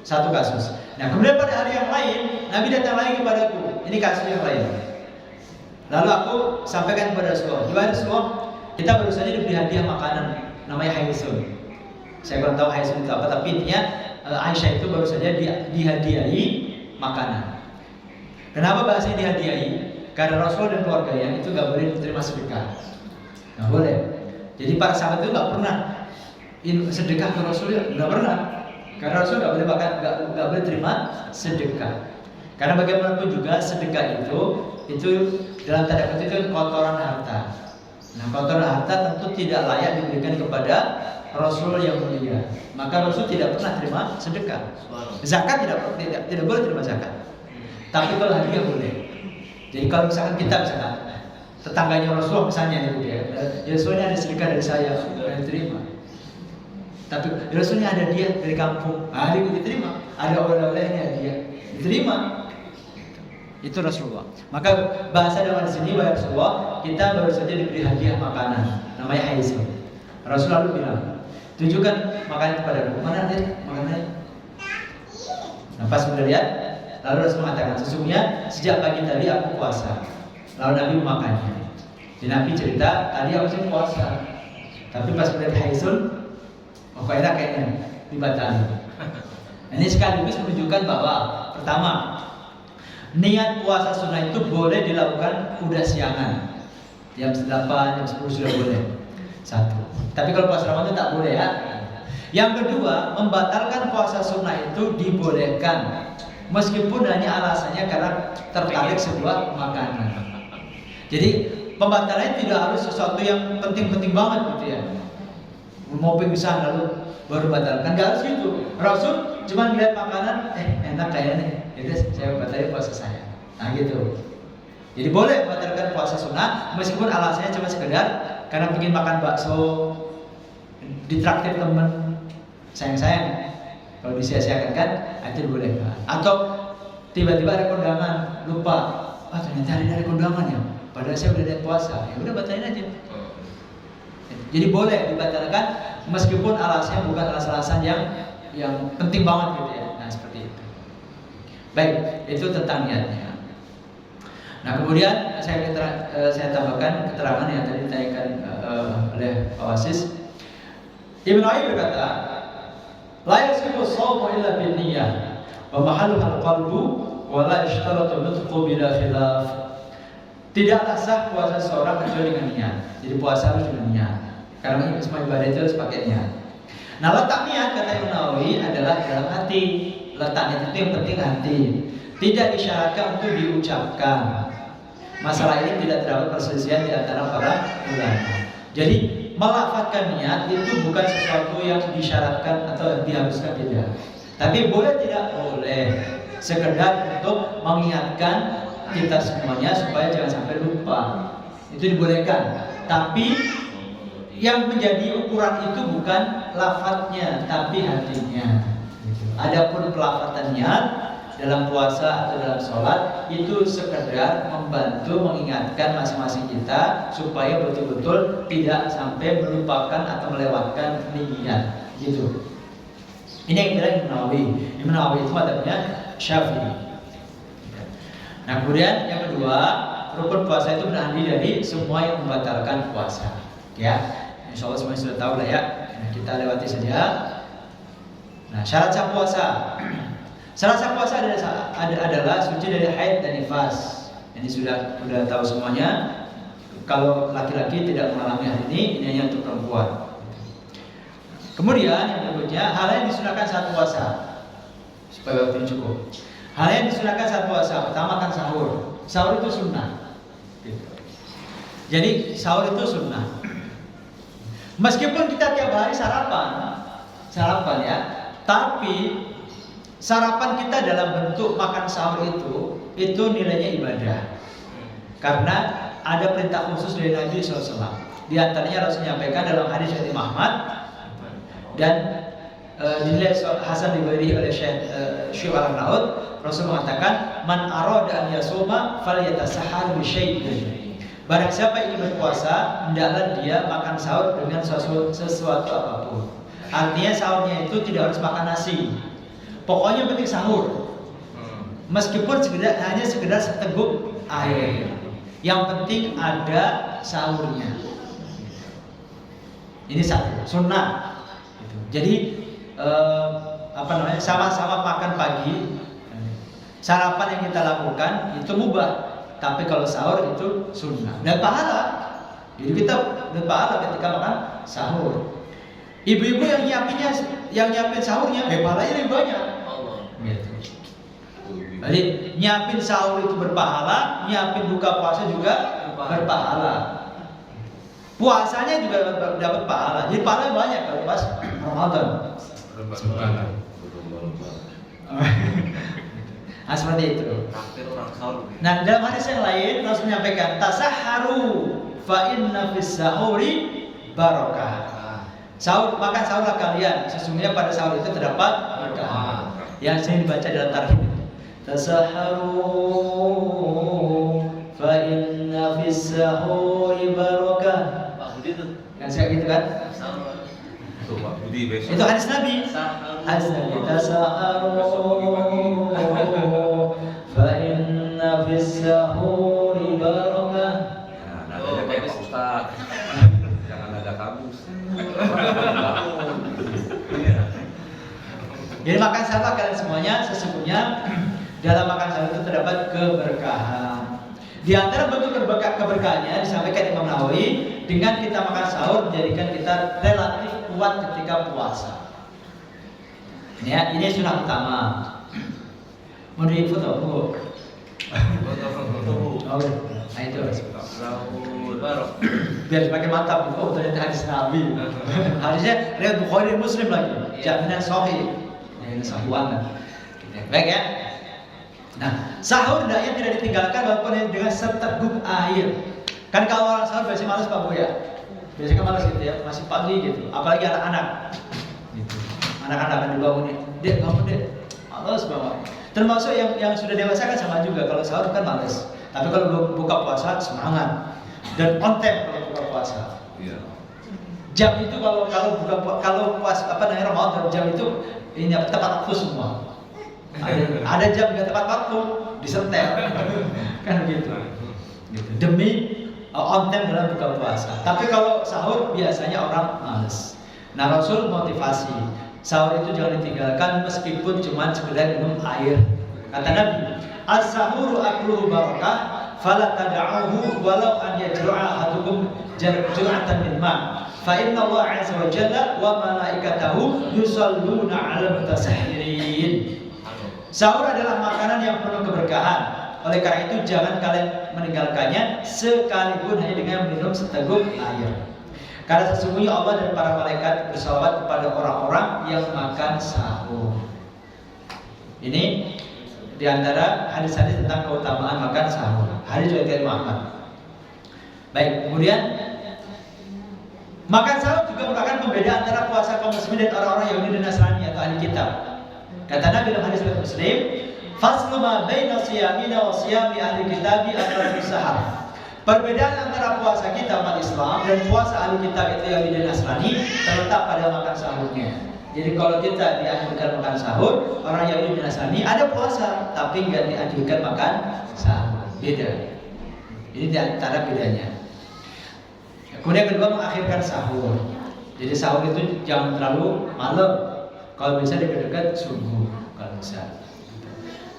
satu kasus. Nah kemudian pada hari yang lain Nabi datang lagi kepadaku. Ini kasus yang lain. Lalu aku sampaikan kepada Rasulullah, gimana Rasulullah? Kita baru saja diberi hadiah makanan namanya haisun. Saya kurang tahu haisun itu apa, tapi intinya Aisyah itu baru saja dihadiahi makanan. Kenapa bahasanya dihadiahi? Karena Rasul dan keluarganya itu gak boleh diterima sedekah. Gak boleh. Jadi para sahabat itu gak pernah sedekah ke Rasul, gak pernah. Karena Rasul gak boleh terima sedekah. Karena bagaimanapun juga sedekah itu dalam tanda kutip itu kotoran harta. Nah kotoran harta tentu tidak layak diberikan kepada Rasul yang mulia. Maka Rasul tidak pernah terima sedekah. Zakat tidak boleh terima zakat. Tapi kalau hadiah boleh. Jadi kalau misalkan kita tetangganya Rasul misalnya itu ya Rasulnya ada sedekah dari saya, saya terima. Tapi Rasulnya ada dia dari kampung, dia diterima. Ada oleh-olehnya dia diterima. Itu Rasulullah. Maka bahasa dalam di sini wahai Rasulullah, kita baru saja diberi hadiah makanan, namanya haisun. Rasul lalu bilang, tunjukkan makanan kepadaku. Mana deh makanannya? Nah pas sudah lihat, Lalu Rasul mengatakan, sesungguhnya sejak pagi tadi aku puasa. Lalu Nabi memakannya. Jadi Nabi cerita, tadi aku sih puasa, tapi pas melihat haisul, kok enak kayaknya dibatalkan. Ini sekaligus menunjukkan bahwa pertama, niat puasa sunnah itu boleh dilakukan udah siangan, jam 8, jam 10 sudah boleh. Satu. Tapi kalau puasa Ramadan tak boleh ya. Yang kedua, membatalkan puasa sunnah itu dibolehkan, meskipun hanya alasannya karena tertarik sebuah makanan. Jadi pembatalannya tidak harus sesuatu yang penting-penting banget gitu ya. Mau pingsan lalu baru batalkan, nggak harus gitu. Rasul cuma melihat makanan, enak kayaknya, jadi saya batalkan puasa saya. Nah gitu. Jadi boleh batalkan puasa sunnah, meskipun alasannya cuma sekedar karena ingin makan bakso, ditraktir temen, sayang-sayang. Kalau disia-siakan kan, itu boleh. Atau tiba-tiba ada kondangan, lupa, ternyata ada kondangan ya. Padahal saya udah niat puasa, ya udah batalin aja. Jadi boleh dibatalkan meskipun alasannya bukan alasan yang penting banget gitu ya. Nah seperti itu. Baik, itu tentang niatnya. Nah kemudian saya tambahkan keterangan yang tadi ditanyakan oleh Pak Wasis. Ibnu Ayyub berkata, la yasihu shaumu illa bin niyyah wa mahalluhu al-qalbu wa la yashtaratu nutqu bila khilaf. Tidaklah sah puasa seorang kecuali dengan niat. Jadi puasa harus dengan niat. Karena semua ibadah itu harus pakai niat. Nah letak niat kata Imam Nawawi adalah dalam hati. Letak niat itu yang penting hati. Tidak disyaratkan untuk diucapkan. Masalah ini tidak terdapat perselisihan di antara para ulama. Jadi melafazkan niat itu bukan sesuatu yang disyaratkan atau diharuskan, tidak. Tapi boleh tidak boleh, sekedar untuk mengingatkan kita semuanya supaya jangan sampai lupa. Itu dibolehkan. Tapi yang menjadi ukuran itu bukan lafadznya, tapi hatinya. Adapun pelafatan niat dalam puasa atau dalam sholat itu sekedar membantu mengingatkan masing-masing kita supaya betul-betul tidak sampai melupakan atau melewatkan niat. Gitu. Ini yang bilang Imam Nawawi. Imam Nawawi itu madhabnya Syafi'i. Nah kemudian yang kedua, rukun puasa itu berdiri dari semua yang membatalkan puasa. Ya, insya Allah semuanya sudah tahu lah ya. Nah, kita lewati saja. Nah syarat sah puasa. Syarat sah puasa adalah suci dari haid dan nifas. Ini sudah tahu semuanya. Kalau laki-laki tidak mengalami hal ini hanya untuk perempuan. Kemudian yang berikutnya, hal yang disunahkan saat puasa supaya waktu cukup. Hal yang disunahkan saat puasa, pertama kan sahur. Sahur itu sunnah. Jadi sahur itu sunnah. Meskipun kita tiap hari sarapan ya, tapi sarapan kita dalam bentuk makan sahur itu nilainya ibadah. Karena ada perintah khusus dari Nabi SAW. Di antaranya Rasul menyampaikan dalam hadis dari Muhammad dan dinilai Hasan diberi oleh Syekh Al-Naud. Rasul mengatakan, man arada an yasuma falyatasahhar bi syai'in. Barang siapa ingin berpuasa, hendaklah dia makan sahur dengan sesuatu apapun. Artinya sahurnya itu tidak harus makan nasi. Pokoknya penting sahur. Meskipun hanya sekedar seteguk air. Yang penting ada sahurnya. Ini satu, sunnah. Jadi sama-sama makan pagi. Sarapan yang kita lakukan itu mubah, tapi kalau sahur itu sunnah dan pahala. Jadi kita berpahala ketika makan sahur. Ibu-ibu yang nyiapin sahurnya, pahalanya lebih banyak. Gitu. Jadi nyiapin sahur itu berpahala, nyiapin buka puasa juga berpahala. Puasanya juga dapat pahala. Jadi pahalanya banyak kalau pas Ramadan. Nah seperti itu. Nah dalam hadis yang lain Rasul menyampaikan tasahharu fa inna fis sahuri barakah. Makan sahurlah kalian, sesungguhnya pada sahur itu terdapat berkah. Yang sering dibaca dalam tarhib. Tasahharu fa inna fis sahuri barakah. Pak Budi tuh. Kan saya gitu kan? Tuh Pak Budi besok. Itu hadis Nabi. Hadis Nabi. Tasahharu sahur kalian semuanya, sesungguhnya dalam makan sahur itu terdapat keberkahan. Di antara bentuk keberkahannya disampaikan Imam Nawawi, dengan kita makan sahur menjadikan kita relatif kuat ketika puasa. Ini sunnah utama. Mau di foto, Bu? Oh, nah itu. Biar semakin mantap. Oh, ternyata hadis Nabi. Hadisnya riwayat Bukhari dan Muslim lagi. Jaminan sahih. Ini sahih banget. Baik ya. Nah, sahur hendaknya tidak ditinggalkan walaupun dengan seteguk air. Kan kalau orang sahur biasanya malas Pak Bu ya. Biasanya kan malas gitu ya, masih pagi gitu. Apalagi anak-anak. Gitu. Anak-anak akan dibangunin. Dek, bangun dek. Malas banget. Termasuk yang sudah dewasa kan sama juga. Kalau sahur kan malas. Tapi kalau buka puasa semangat dan on time kalau buka puasa. Iya. Jam itu kalau puasa Ramadan jam itu ini tepat waktu semua. Ada jam nggak tepat waktu disetel kan gitu. Demi on time dalam buka puasa. Tapi kalau sahur biasanya orang males. Nah, Rasul motivasi sahur itu jangan ditinggalkan meskipun cuma sekedar minum air. Kata Nabi, as-sahuru akluhu barakah, fala tad'uhu walau an yajru'a ahadukum jur'atan min ma. Fa inna Allah 'azza wa jalla wa malaikatahu yusalluna 'alal mutasahhirin. Sahur adalah makanan yang penuh keberkahan. Oleh karena itu jangan kalian meninggalkannya sekalipun hanya dengan minum seteguk air. Karena sesungguhnya Allah dan para malaikat bersalawat kepada orang-orang yang makan sahur. Ini diantara hadis-hadis tentang keutamaan makan sahur. Hadis riwayat Muhammad. Baik, kemudian makan sahur juga merupakan pembeda antara puasa kaum muslimin dan orang-orang Yahudi dan Nasrani atau ahli kitab. Kata Nabi dalam hadis riwayat Muslim, "Faslu ma baina siyamina wa siyami ahli kitabi adalah sahar." Perbedaan antara puasa kita umat Islam dan puasa ahli kitab itu Yahudi dan Nasrani terletak pada makan sahurnya. Jadi kalau kita dianjurkan makan sahur, orang Yahudi dan Nasrani ada puasa tapi nggak dianjurkan makan sahur. Beda. Ini di antara bedanya. Kemudian kedua, mengakhirkan sahur. Jadi sahur itu jangan terlalu malam. Kalau bisa dekat-dekat subuh, kalau bisa.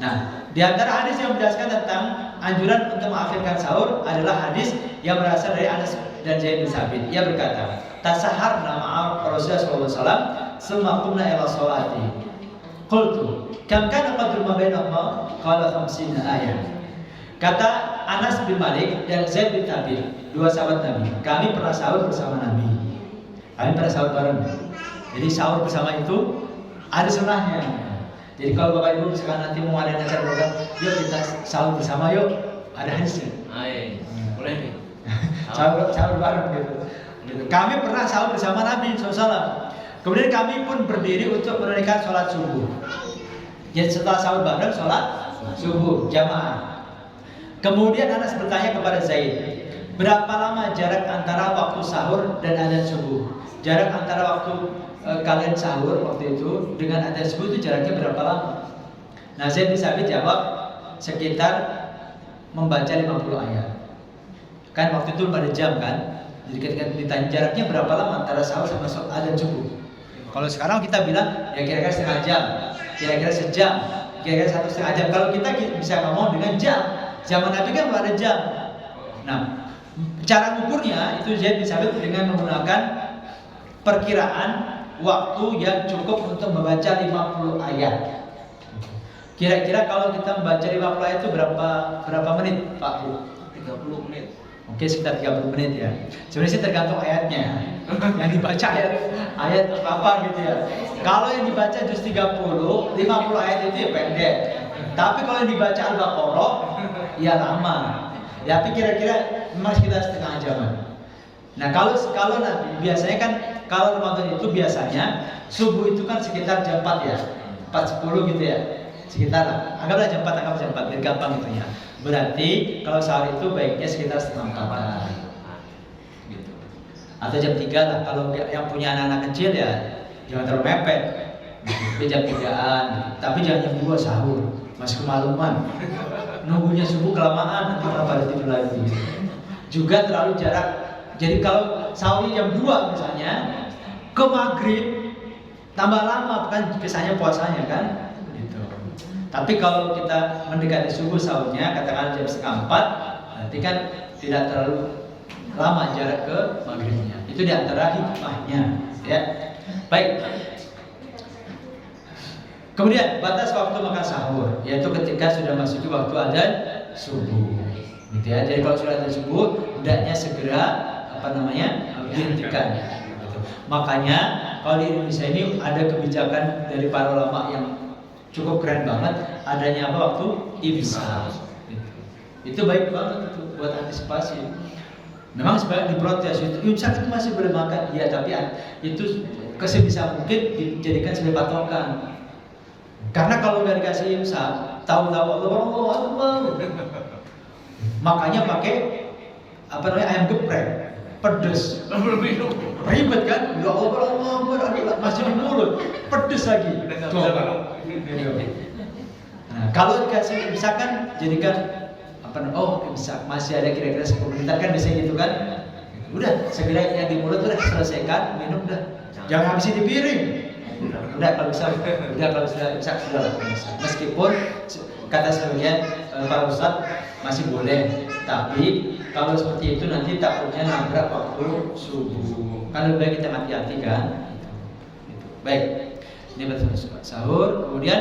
Nah, di antara hadis yang menjelaskan tentang anjuran untuk mengakhirkan sahur adalah hadis yang berasal dari Anas dan Zaid bin Sabit. Ia berkata, "Tasaharna ma'a Rasulullah sallallahu alaihi wasallam, summa qumna ila sholati. Qultu, kam kana qadru ma bainahuma? Qala 50 ayat." Kata Anas bin Malik dan Zaid bin Sabit, dua sahabat Nabi. Kami pernah sahur bersama Nabi. Kami pernah sahur bareng. Jadi sahur bersama itu ada sunnahnya. Jadi kalau Bapak Ibu misalkan nanti mau ada acara program, yuk kita sahur bersama yuk, ada hadisnya. Boleh nih. Sahur bareng gitu. Kami pernah sahur bersama Nabi SAW. Kemudian kami pun berdiri untuk menunaikan sholat subuh. Jadi setelah sahur bareng sholat subuh jamaah. Kemudian Anas bertanya kepada Zaid, berapa lama jarak antara waktu sahur dan adzan subuh? Jarak antara waktu kalian sahur waktu itu dengan adzan subuh itu jaraknya berapa lama? Nah, Zaid bin Sabit jawab sekitar membaca 50 ayat. Kan waktu itu pada jam kan. Jadi ketika ditanya jaraknya berapa lama antara sahur sama adzan subuh. Kalau sekarang kita bilang ya kira-kira setengah jam, kira-kira sejam, kira-kira 1,5 jam. Kalau kita bisa ngomong dengan jam. Zaman Nabi kan belum ada jam. Nah, cara mengukurnya itu Zaid bin Sabit dengan menggunakan perkiraan waktu yang cukup untuk membaca 50 ayat. Kira-kira kalau kita membaca 50 ayat itu berapa menit, Pak Bu? 30 menit. Oke, sekitar 30 menit ya. Sebenarnya sih tergantung ayatnya. Yang dibaca ayat apa gitu ya. Kalau yang dibaca juz 30, 50 ayat itu ya pendek. Tapi kalau yang dibaca Al-Baqarah ya lama. Ya, tapi kira-kira memang sekitar setengah jaman. Nah, kalau nanti biasanya kan kalau Ramadan itu biasanya subuh itu kan sekitar jam 4 ya. 4.10 gitu ya. Sekitar lah. Anggaplah jam 4, anggap jam 4 biar gampang gitu ya. Berarti kalau sahur itu baiknya sekitar setengah 4 gitu. Atau jam 3 lah. Kalau yang punya anak-anak kecil ya jangan terlalu mepet. Tapi jam 3-an gitu. Tapi jangan jam 2 sahur. Masih kemaluman. Nunggunya subuh kelamaan nanti orang pada tidur lagi. Juga terlalu jarak. Jadi kalau sahurnya jam 2 misalnya ke maghrib tambah lama kan kisahnya puasanya kan gitu. Tapi kalau kita mendekati subuh sahurnya katakan jam 3:30, nanti kan tidak terlalu lama jarak ke maghribnya. Itu diantara hikmahnya ya. Baik. Kemudian batas waktu makan sahur yaitu ketika sudah masuk waktu adzan subuh. Gitu ya. Jadi kalau sudah adzan subuh hendaknya segera dihentikan. Gitu. Makanya kalau di Indonesia ini ada kebijakan dari para ulama yang cukup keren banget, adanya apa waktu imsak. Gitu. Itu baik banget itu buat antisipasi. Memang sebenarnya diprotes itu imsak itu masih boleh makan, ya tapi itu sebisa mungkin dijadikan sebagai patokan. Karena kalau nggak dikasih imsak, tahu-tahu Allah, makanya pakai ayam geprek, pedes, ribet kan? Ya Allah, masih di mulut, pedes lagi. Nah, kalau dikasih imsak kan jadikan imsak masih ada kira-kira 10 menit kan biasanya gitu kan? Udah segera yang di mulut udah selesaikan, minum udah, jangan habisin di piring. Udah kalau sudah imsak sudah lah. Meskipun kata sebagian para ustadz masih boleh, tapi kalau seperti itu nanti takutnya nabrak waktu subuh. Kan lebih baik kita hati-hati kan. Baik, ini betul sahur. Kemudian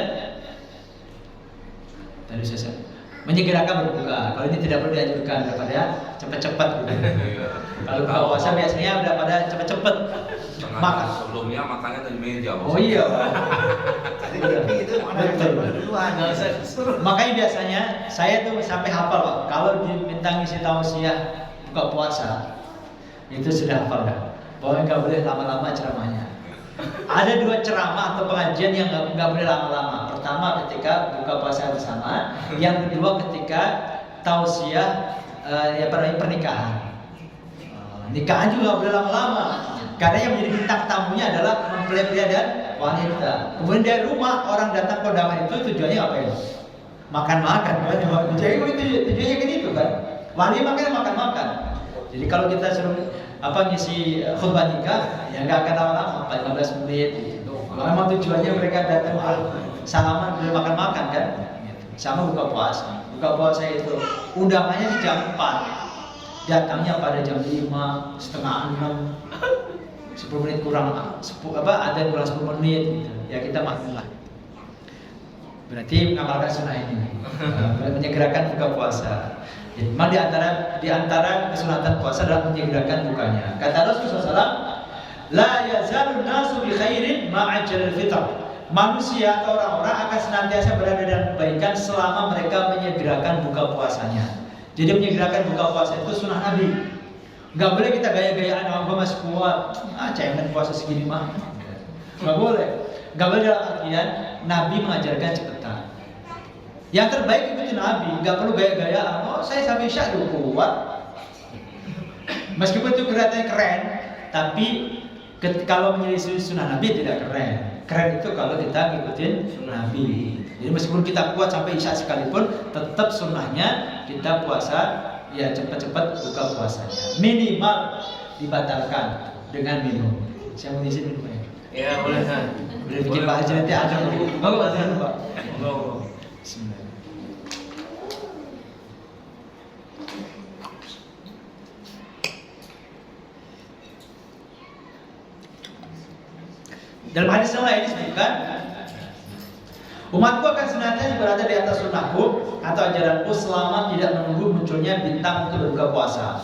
tadi saya menyegerakan berbuka. Kalau ini tidak perlu dianjurkan daripada cepat-cepat. Kalau buka puasa biasanya udah pada cepat-cepat makan. Sebelumnya makannya dari meja. Oh iya. Itu Makanya biasanya saya tuh sampai hafal Pak. Kalau diminta ngisi tausiah buka puasa itu sudah hafal dah. Pokoknya nggak boleh lama-lama ceramahnya. Ada 2 ceramah atau pengajian yang nggak boleh lama-lama. Pertama ketika buka puasa bersama, yang kedua ketika tausiah pernikahan. Nikahan juga nggak boleh lama-lama. Karena yang menjadi bintang tamunya adalah mempelai pria dan wanita. Kemudian dari rumah orang datang ke undangan itu tujuannya apa ya? Makan-makan. Jadi itu tujuannya kan itu kan. Wanita makan-makan. Jadi kalau kita suruh ngisi khutbah nikah ya nggak akan lama-lama 15 menit gitu. Memang tujuannya mereka datang salaman boleh makan-makan kan. Sama buka puasa. Buka puasa itu undangannya di jam 4. Datangnya pada jam 5, setengah 6. 10 menit kurang ada kurang 10 menit gitu. Ya kita maklum lah. Berarti mengamalkan sunnah ini. Menyegerakan buka puasa. Memang di antara kesunatan puasa adalah menyegerakan bukanya. Kata Rasulullah SAW, la yazalun nasu bi khairin ma'ajjalil fitr. Manusia atau orang-orang akan senantiasa berada dalam kebaikan selama mereka menyegerakan buka puasanya. Jadi menyegerakan buka puasa itu sunnah Nabi. Gak boleh kita gaya-gayaan, gue masih kuat, cemen puasa segini mah. Gak boleh. Gak boleh dalam artian Nabi mengajarkan cepetan. Yang terbaik itu Nabi, gak perlu gaya-gayaan. Oh saya sampai isya dulu kuat. Meskipun itu kelihatannya keren, tapi kalau menjadi sunnah Nabi tidak keren. Keren itu kalau kita ngikutin Nabi. Jadi meskipun kita kuat sampai isya sekalipun, tetap sunnahnya kita puasa. Ya cepat-cepat buka puasanya. Minimal dibatalkan dengan minum. Saya mau izin minum ya? Ya boleh kan. Boleh bikin Pak Haji nanti ada. Mau Pak? Mau. Bismillah. Dalam hadis yang lain disebutkan, umatku akan senantiasa berada di atas sunnahku atau ajaranku selama tidak menunggu munculnya bintang untuk berbuka puasa.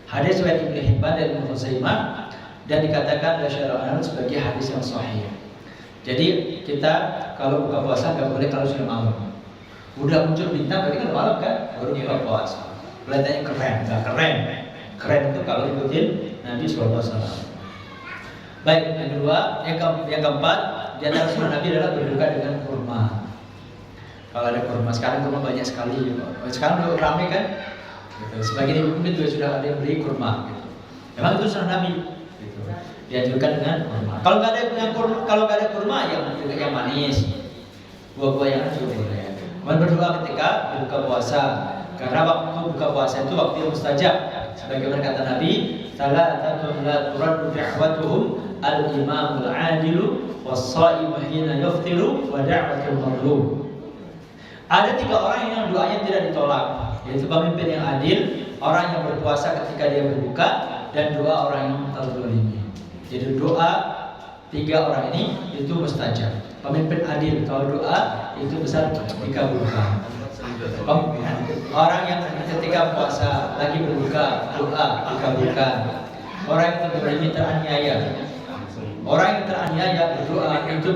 Hadis riwayat Ibnu Hibban dan Ibnu Khuzaimah dan dikatakan oleh Syekh Al-Albani sebagai hadis yang sahih. Jadi kita kalau buka puasa nggak boleh kalau sudah malam. Udah muncul bintang berarti kan malam kan baru buka puasa. Kelihatannya keren, nggak keren. Keren itu kalau ikutin Nabi SAW. Baik, yang kedua, yang keempat, di antara sunnah Nabi adalah berbuka dengan kurma. Kalau ada kurma, sekarang kurma banyak sekali. Sekarang udah ramai kan? Gitu. Sebagian ibu mungkin juga sudah ada yang beli kurma. Gitu. Memang itu sunnah Nabi. Gitu. Dianjurkan dengan kurma. Kalau nggak ada kurma, yang manis, buah-buah yang juga boleh. Kemudian berdoa ketika berbuka puasa. Karena waktu buka puasa itu waktu yang mustajab. Sebagaimana kata Nabi, salatun la turaddu da'watuhum al-imamul adilu was-shaimu hina yaftiru wa da'watul mazlum. Ada 3 orang yang doanya tidak ditolak, yaitu pemimpin yang adil, orang yang berpuasa ketika dia berbuka, dan doa orang yang terzalimi. Jadi doa 3 orang ini itu mustajab. Pemimpin adil kalau doa itu besar dikabulkan. Orang yang ketika puasa lagi berbuka doa dikabulkan. Orang yang terzalimi teraniaya. Orang yang teraniaya berdoa itu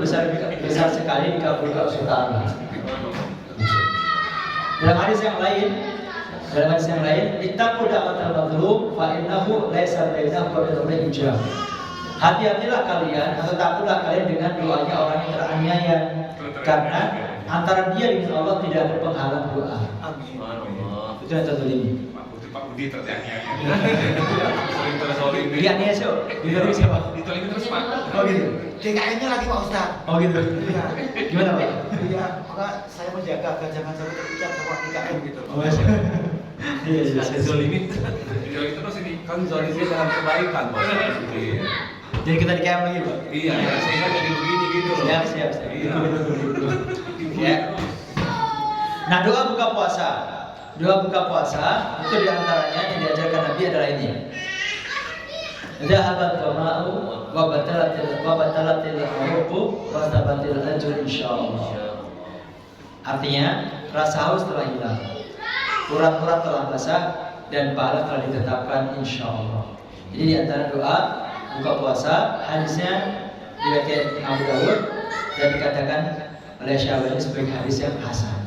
besar sekali dikabulkan Allah. Dalam hadis yang lain, ittaqu da'watal mazlum fa innahu laisa bainahu wa bainal hijab. Hati-hatilah kalian atau takutlah kalian dengan doanya orang yang teraniaya, karena antara dia dengan Allah tidak ada penghalang doa. Itu yang terzalimi. Pak Budi teraniaya. Dia aniaya siapa? Ditolongin terus Pak. Oh gitu. DKN-nya lagi Pak Ustaz. Oh gitu. Iya. Gimana Pak? Iya, maka saya menjaga agar jangan sampai terucap sama DKN gitu. Oh, iya. Zolimin terus ini kan zolimnya dalam kebaikan Pak. Iya. Jadi kita di KM lagi Pak? Iya, sehingga jadi begini gitu loh. Siap. Iya. Ya. Nah, doa buka puasa. Doa buka puasa itu diantaranya yang diajarkan Nabi adalah ini. Zahabat dhama'u wa batalatil uruqu wa thabatil ajr insyaallah. Artinya, rasa haus telah hilang, urat-urat telah basah, dan pahala telah ditetapkan insyaallah. Jadi di antara doa buka puasa, hadisnya diriwayatkan Abu Dawud dan dikatakan oleh Syahwani sebagai hadis yang hasan.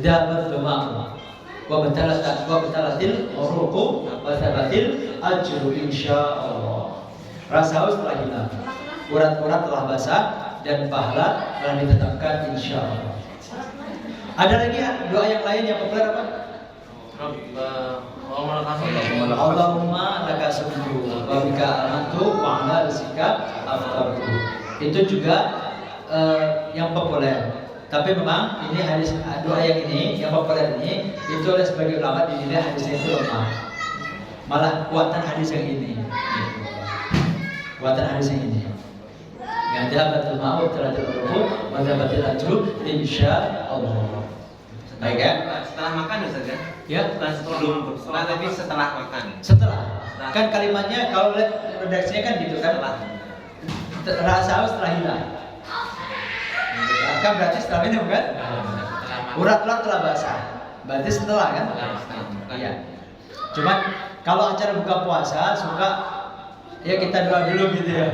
Zahabat dhama'u wa batalatil uruqu wa thabatil ajru insyaallah. Rasa haus telah hilang, urat-urat telah basah, dan pahala telah ditetapkan insyaallah. Ada lagi doa yang lain yang populer apa? Allahumma laka sumtu wa bika amantu wa ala rizqika aftartu. Itu juga yang populer. Tapi memang ini hadis doa yang ini yang populer ini itu oleh sebagian ulama dinilai hadisnya itu lemah. Malah kuatan hadis yang ini. Kuatan hadis yang ini. Yang dapatul ma'ruf terhadap ruhul wa dapatil ajru insyaallah. Baik ya? Setelah makan Ustaz ya? Ya, Setelah tapi setelah makan. setelah. Kan kalimatnya kalau lihat redaksinya kan gitu kan. Rasa haus setelah hilang. Kan berarti setelah minum kan? Urat-urat telah basah. Berarti setelah kan? Iya. Cuman kalau acara buka puasa suka ya kita doa dulu gitu ya.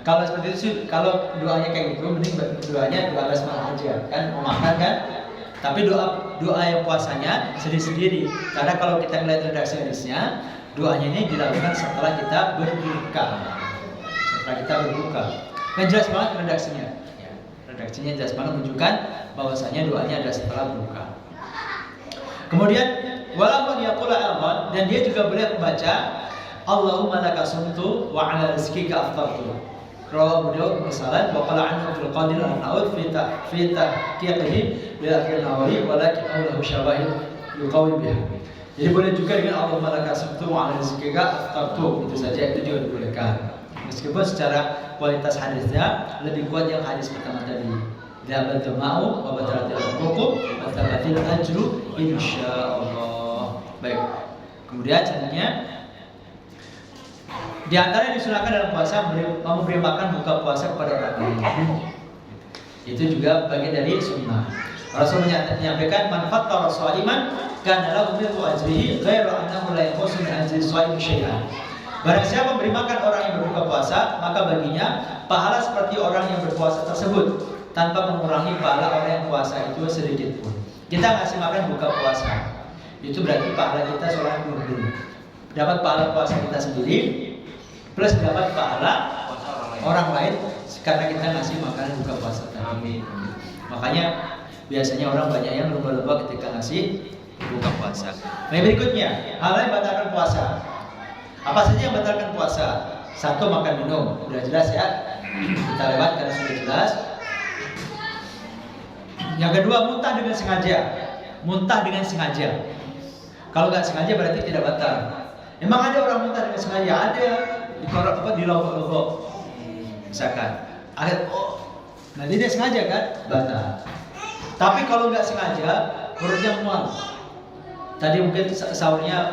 Kalau seperti itu sih, kalau doanya kayak gitu, mending doanya doa basmalah aja, kan mau makan kan. Tapi doa yang puasanya sendiri-sendiri. Karena kalau kita melihat redaksi hadisnya, doanya ini dilakukan setelah kita berbuka. Setelah kita berbuka. Kan jelas banget redaksinya. Ya, redaksinya jelas banget menunjukkan bahwasanya doanya adalah setelah berbuka. Kemudian walaupun yaqula al-ghad, dan dia juga boleh membaca Allahumma laka sumtu wa ala rizqika aftartu. Rawahu Abu Dawud misalan wa qala anhu fil qadir an-nawawi fi tahqiqihi bil Nawawi walakin lahu syawahid yuqawi biha. Jadi boleh juga dengan Allahumma laka sumtu wa ala rizqika aftartu, itu saja itu juga dibolehkan. Meskipun secara kualitas hadisnya lebih kuat yang hadis pertama tadi. Dapat mau wa batalatil uruq wa tabatil ajru insyaallah. Baik. Kemudian selanjutnya di antara yang disunahkan dalam puasa memberi makan buka puasa kepada orang lain. Itu juga bagian dari sunnah. Rasul menyampaikan manfaat kalau shaiman kana lahu mithlu ajrihi ghairu annahu la yanqusu min ajri shaim syai'an. Barang siapa memberi makan orang yang berbuka puasa, maka baginya pahala seperti orang yang berpuasa tersebut, tanpa mengurangi pahala orang yang puasa itu sedikit pun. Kita ngasih makan buka puasa, itu berarti pahala kita seorang muslim. Dapat pahala puasa kita sendiri, plus dapat pahala orang lain karena kita ngasih makanan buka puasa. Amin. Makanya biasanya orang banyak yang lomba-lomba ketika ngasih buka puasa. Nah, berikutnya hal yang membatalkan puasa. Apa saja yang membatalkan puasa? Satu, makan minum, udah jelas ya. Kita lewat karena sudah jelas. Yang kedua, muntah dengan sengaja. Muntah dengan sengaja. Kalau nggak sengaja berarti tidak batal. Memang ada orang muntah dengan sengaja, ada. dikorok apa dilogok-logok. Misalkan, nah dia sengaja kan batal. Tapi kalau nggak sengaja perutnya mual. Tadi mungkin sahurnya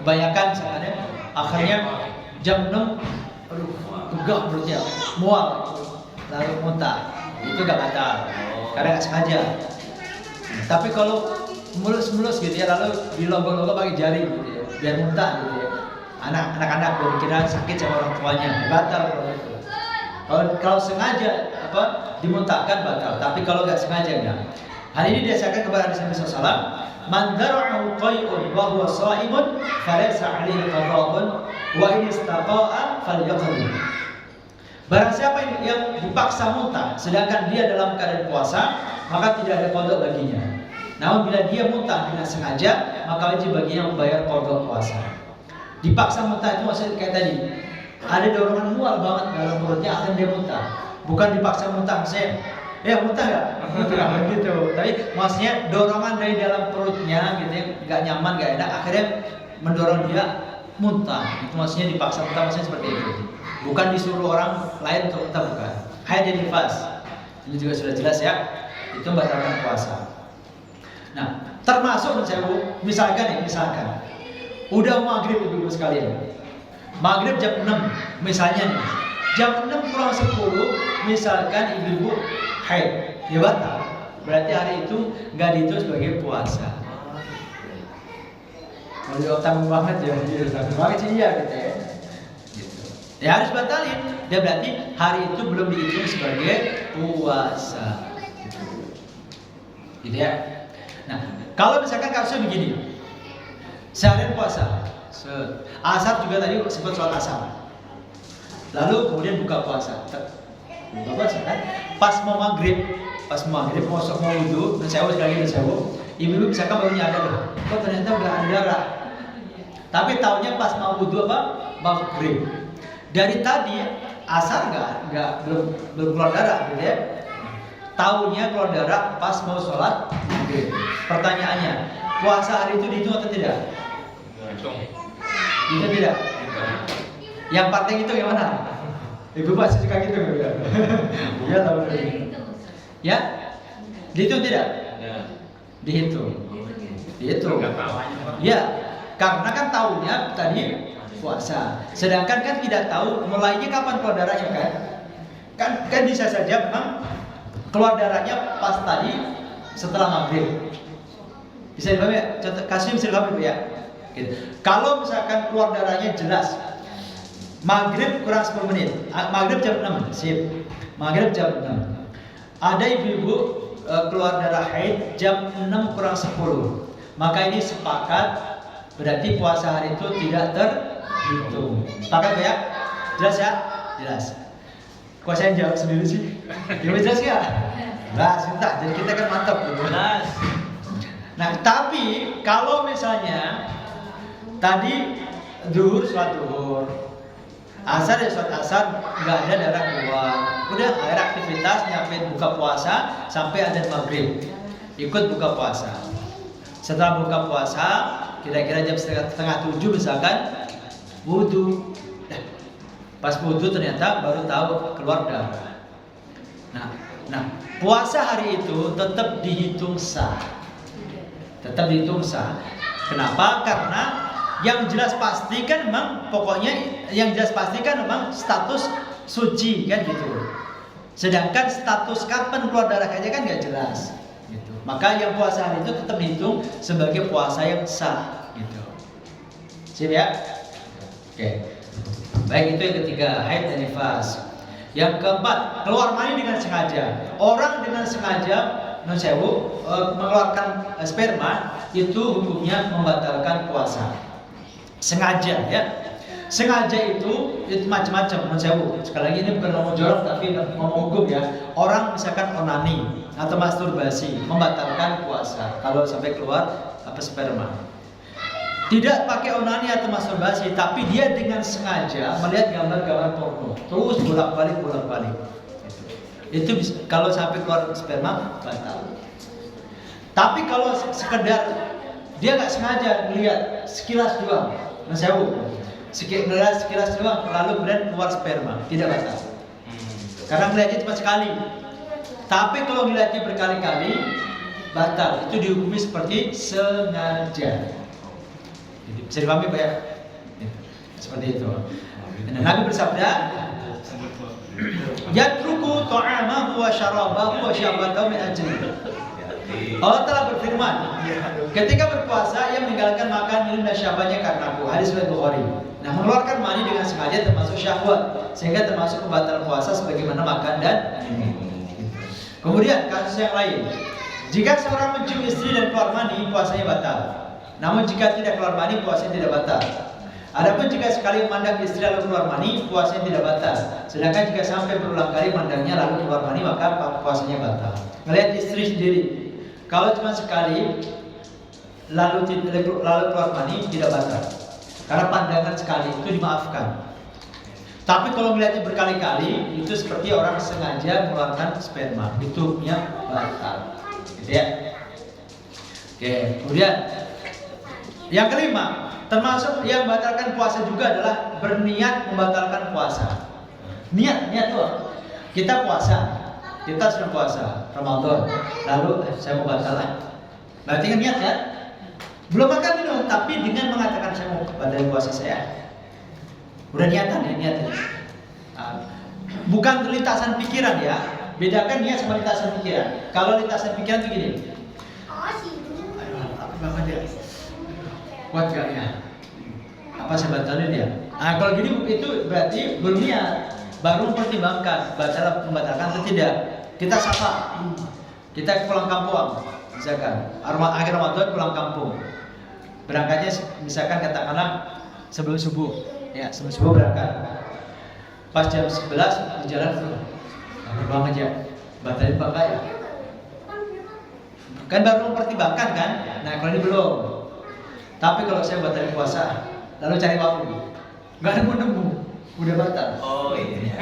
kebanyakan misalnya, akhirnya jam 6 aduh tegak perutnya mual lalu muntah, itu nggak batal karena nggak sengaja. Tapi kalau mulus-mulus gitu ya, lalu dilogok-logok pakai jari gitu ya, biar muntah gitu ya, anak-anak biar dikira sakit sama orang tuanya, batal kalau itu. Kalau sengaja dimuntahkan batal, tapi kalau nggak sengaja enggak. Hal ini didasarkan kepada hadis Nabi SAW, man dara'ahu qai'un wa huwa sha'imun falaysa 'alaihi qada'un wa in istaqa'a falyaqdi. Barang siapa yang dipaksa muntah sedangkan dia dalam keadaan puasa, maka tidak ada qada baginya. Namun bila dia muntah dengan sengaja, maka wajib baginya membayar qada puasa. Dipaksa muntah itu maksudnya kayak tadi, ada dorongan mual banget dalam perutnya, akhirnya dia muntah. Bukan dipaksa muntah, saya muntah nggak? Muntah gitu. Tapi maksudnya dorongan dari dalam perutnya gitu ya, nggak nyaman, nggak enak, akhirnya mendorong dia muntah. Itu maksudnya dipaksa muntah, maksudnya seperti itu. Bukan disuruh orang lain untuk muntah, bukan. Haid dan nifas. Ini juga sudah jelas ya. Itu membatalkan puasa. Nah, termasuk misalkan udah maghrib ibu-ibu sekalian. Maghrib jam 6 misalnya nih. Jam 6 kurang 10 misalkan ibu-ibu haid, ya batal. Berarti hari itu nggak dihitung sebagai puasa. Kalau di otak banget ya, banget sih ya gitu ya. Ya harus batalin. Dia berarti hari itu belum dihitung sebagai puasa. Gitu ya. Nah, kalau misalkan kasusnya begini, seharian puasa, asar juga tadi sempat sholat asar, lalu kemudian buka puasa kan? Pas mau maghrib mau wudhu, ibu-ibu misalkan baru nyadar, kok ternyata udah ada darah. Tapi taunya pas mau wudhu maghrib. Dari tadi asar belum keluar darah, gitu ya. Taunya keluar darah pas mau sholat maghrib. Pertanyaannya, puasa hari itu dihitung atau tidak? Dihitung tidak? Yang partai itu yang mana? Ibu masih suka gitu nggak ya? Iya tahu. Ya, dihitung tidak? Dihitung. Ya, karena kan tahunya tadi puasa. Sedangkan kan tidak tahu mulainya kapan keluar darahnya kan? Kan bisa saja memang keluar darahnya pas tadi setelah maghrib. Bisa dipahami ya? Contoh kasusnya bisa dipahami ya? Gitu. Kalau misalkan keluar darahnya jelas maghrib kurang 10 menit, maghrib jam 6, sip. Maghrib jam 6. Ada ibu-ibu keluar darah haid jam 6 kurang 10. Maka ini sepakat, berarti puasa hari itu tidak terhitung. Sepakat ya? Jelas ya? Jelas. Kok saya jawab sendiri sih? Lebih jelas ya? Jelas, entah. Jadi kita kan mantap. Jelas. Nah, tapi kalau misalnya tadi zuhur sholat zuhur, asar ya sholat asar, nggak ada darah keluar, udah akhir aktivitas nyampe buka puasa sampai ada maghrib, ikut buka puasa. Setelah buka puasa kira-kira jam setengah 7 misalkan wudhu. Pas wudhu ternyata baru tahu keluar darah. Nah puasa hari itu tetap dihitung sah. Tetap dihitung sah. Kenapa? Karena yang jelas pasti kan memang status suci kan gitu. Sedangkan status kapan keluar darah aja kan nggak jelas. Gitu. Maka yang puasa hari itu tetap dihitung sebagai puasa yang sah. Gitu. Siap ya? Oke. Baik, itu yang ketiga, haid dan nifas. Yang keempat, keluar mani dengan sengaja. Orang dengan sengaja mengeluarkan sperma itu hukumnya membatalkan puasa. Sengaja ya. Sengaja itu macam-macam. Sekali lagi ini bukan ngomong jorok tapi ngomong hukum ya. Orang misalkan onani atau masturbasi membatalkan puasa kalau sampai keluar sperma. Tidak pakai onani atau masturbasi, tapi dia dengan sengaja melihat gambar-gambar porno, terus bolak-balik. Itu kalau sampai keluar sperma batal. Tapi kalau sekedar dia nggak sengaja melihat sekilas doang, sekilas doang, lalu kemudian keluar sperma, tidak batal. Karena melihatnya cuma sekali. Tapi kalau melihatnya berkali-kali, batal. Itu dihukumi seperti sengaja. Bisa dipahami Pak ya? Seperti itu. Nah, Nabi bersabda, "Yatruku ta'amahu wa syarabahu wa syahwatahu min ajli." Allah telah berfirman, ketika berpuasa ia meninggalkan makan, minum dan syahwatnya karena aku. Hadis riwayat Bukhari. Nah, mengeluarkan mani dengan sengaja termasuk syahwat, sehingga termasuk pembatal puasa sebagaimana makan dan minum. Kemudian kasus yang lain, jika seorang mencium istri dan keluar mani, puasanya batal. Namun jika tidak keluar mani, puasanya tidak batal. Adapun jika sekali memandang istri lalu keluar mani, puasanya tidak batal. Sedangkan jika sampai berulang kali memandangnya lalu keluar mani, maka puasanya batal. Melihat istri sendiri, kalau cuma sekali lalu keluar mani, tidak batal. Karena pandangan sekali itu dimaafkan. Tapi kalau melihatnya berkali-kali, itu seperti orang sengaja mengeluarkan sperma, itu hukumnya batal. Gitu ya. Oke, kemudian yang kelima, termasuk yang membatalkan puasa juga adalah berniat membatalkan puasa. Niat tuh. Kita puasa, kita sedang puasa Ramadan, lalu saya mau batalkan. Berarti kan niat kan? Belum makan minum, tapi dengan mengatakan saya mau batalkan puasa saya. Udah niatan ya, niatan. Bukan lintasan pikiran ya. Bedakan niat sama lintasan pikiran. Kalau lintasan pikiran tuh gini. Aduh, apa banget ya? Kuat gak ya? Apa saya batalin ya? Nah, kalau gini itu berarti belum niat, baru mempertimbangkan membatalkan atau tidak. Kita sapa, kita pulang kampung, misalkan akhir Ramadan pulang kampung. Berangkatnya misalkan katakanlah sebelum subuh, ya sebelum subuh berangkat. Pas jam 11 di jalan tuh, pulang aja, batalin apa enggak ya? Kan baru mempertimbangkan kan? Nah kalau ini belum. Tapi kalau saya batalin puasa, lalu cari waktu, nggak nemu, udah batal. Oh iya.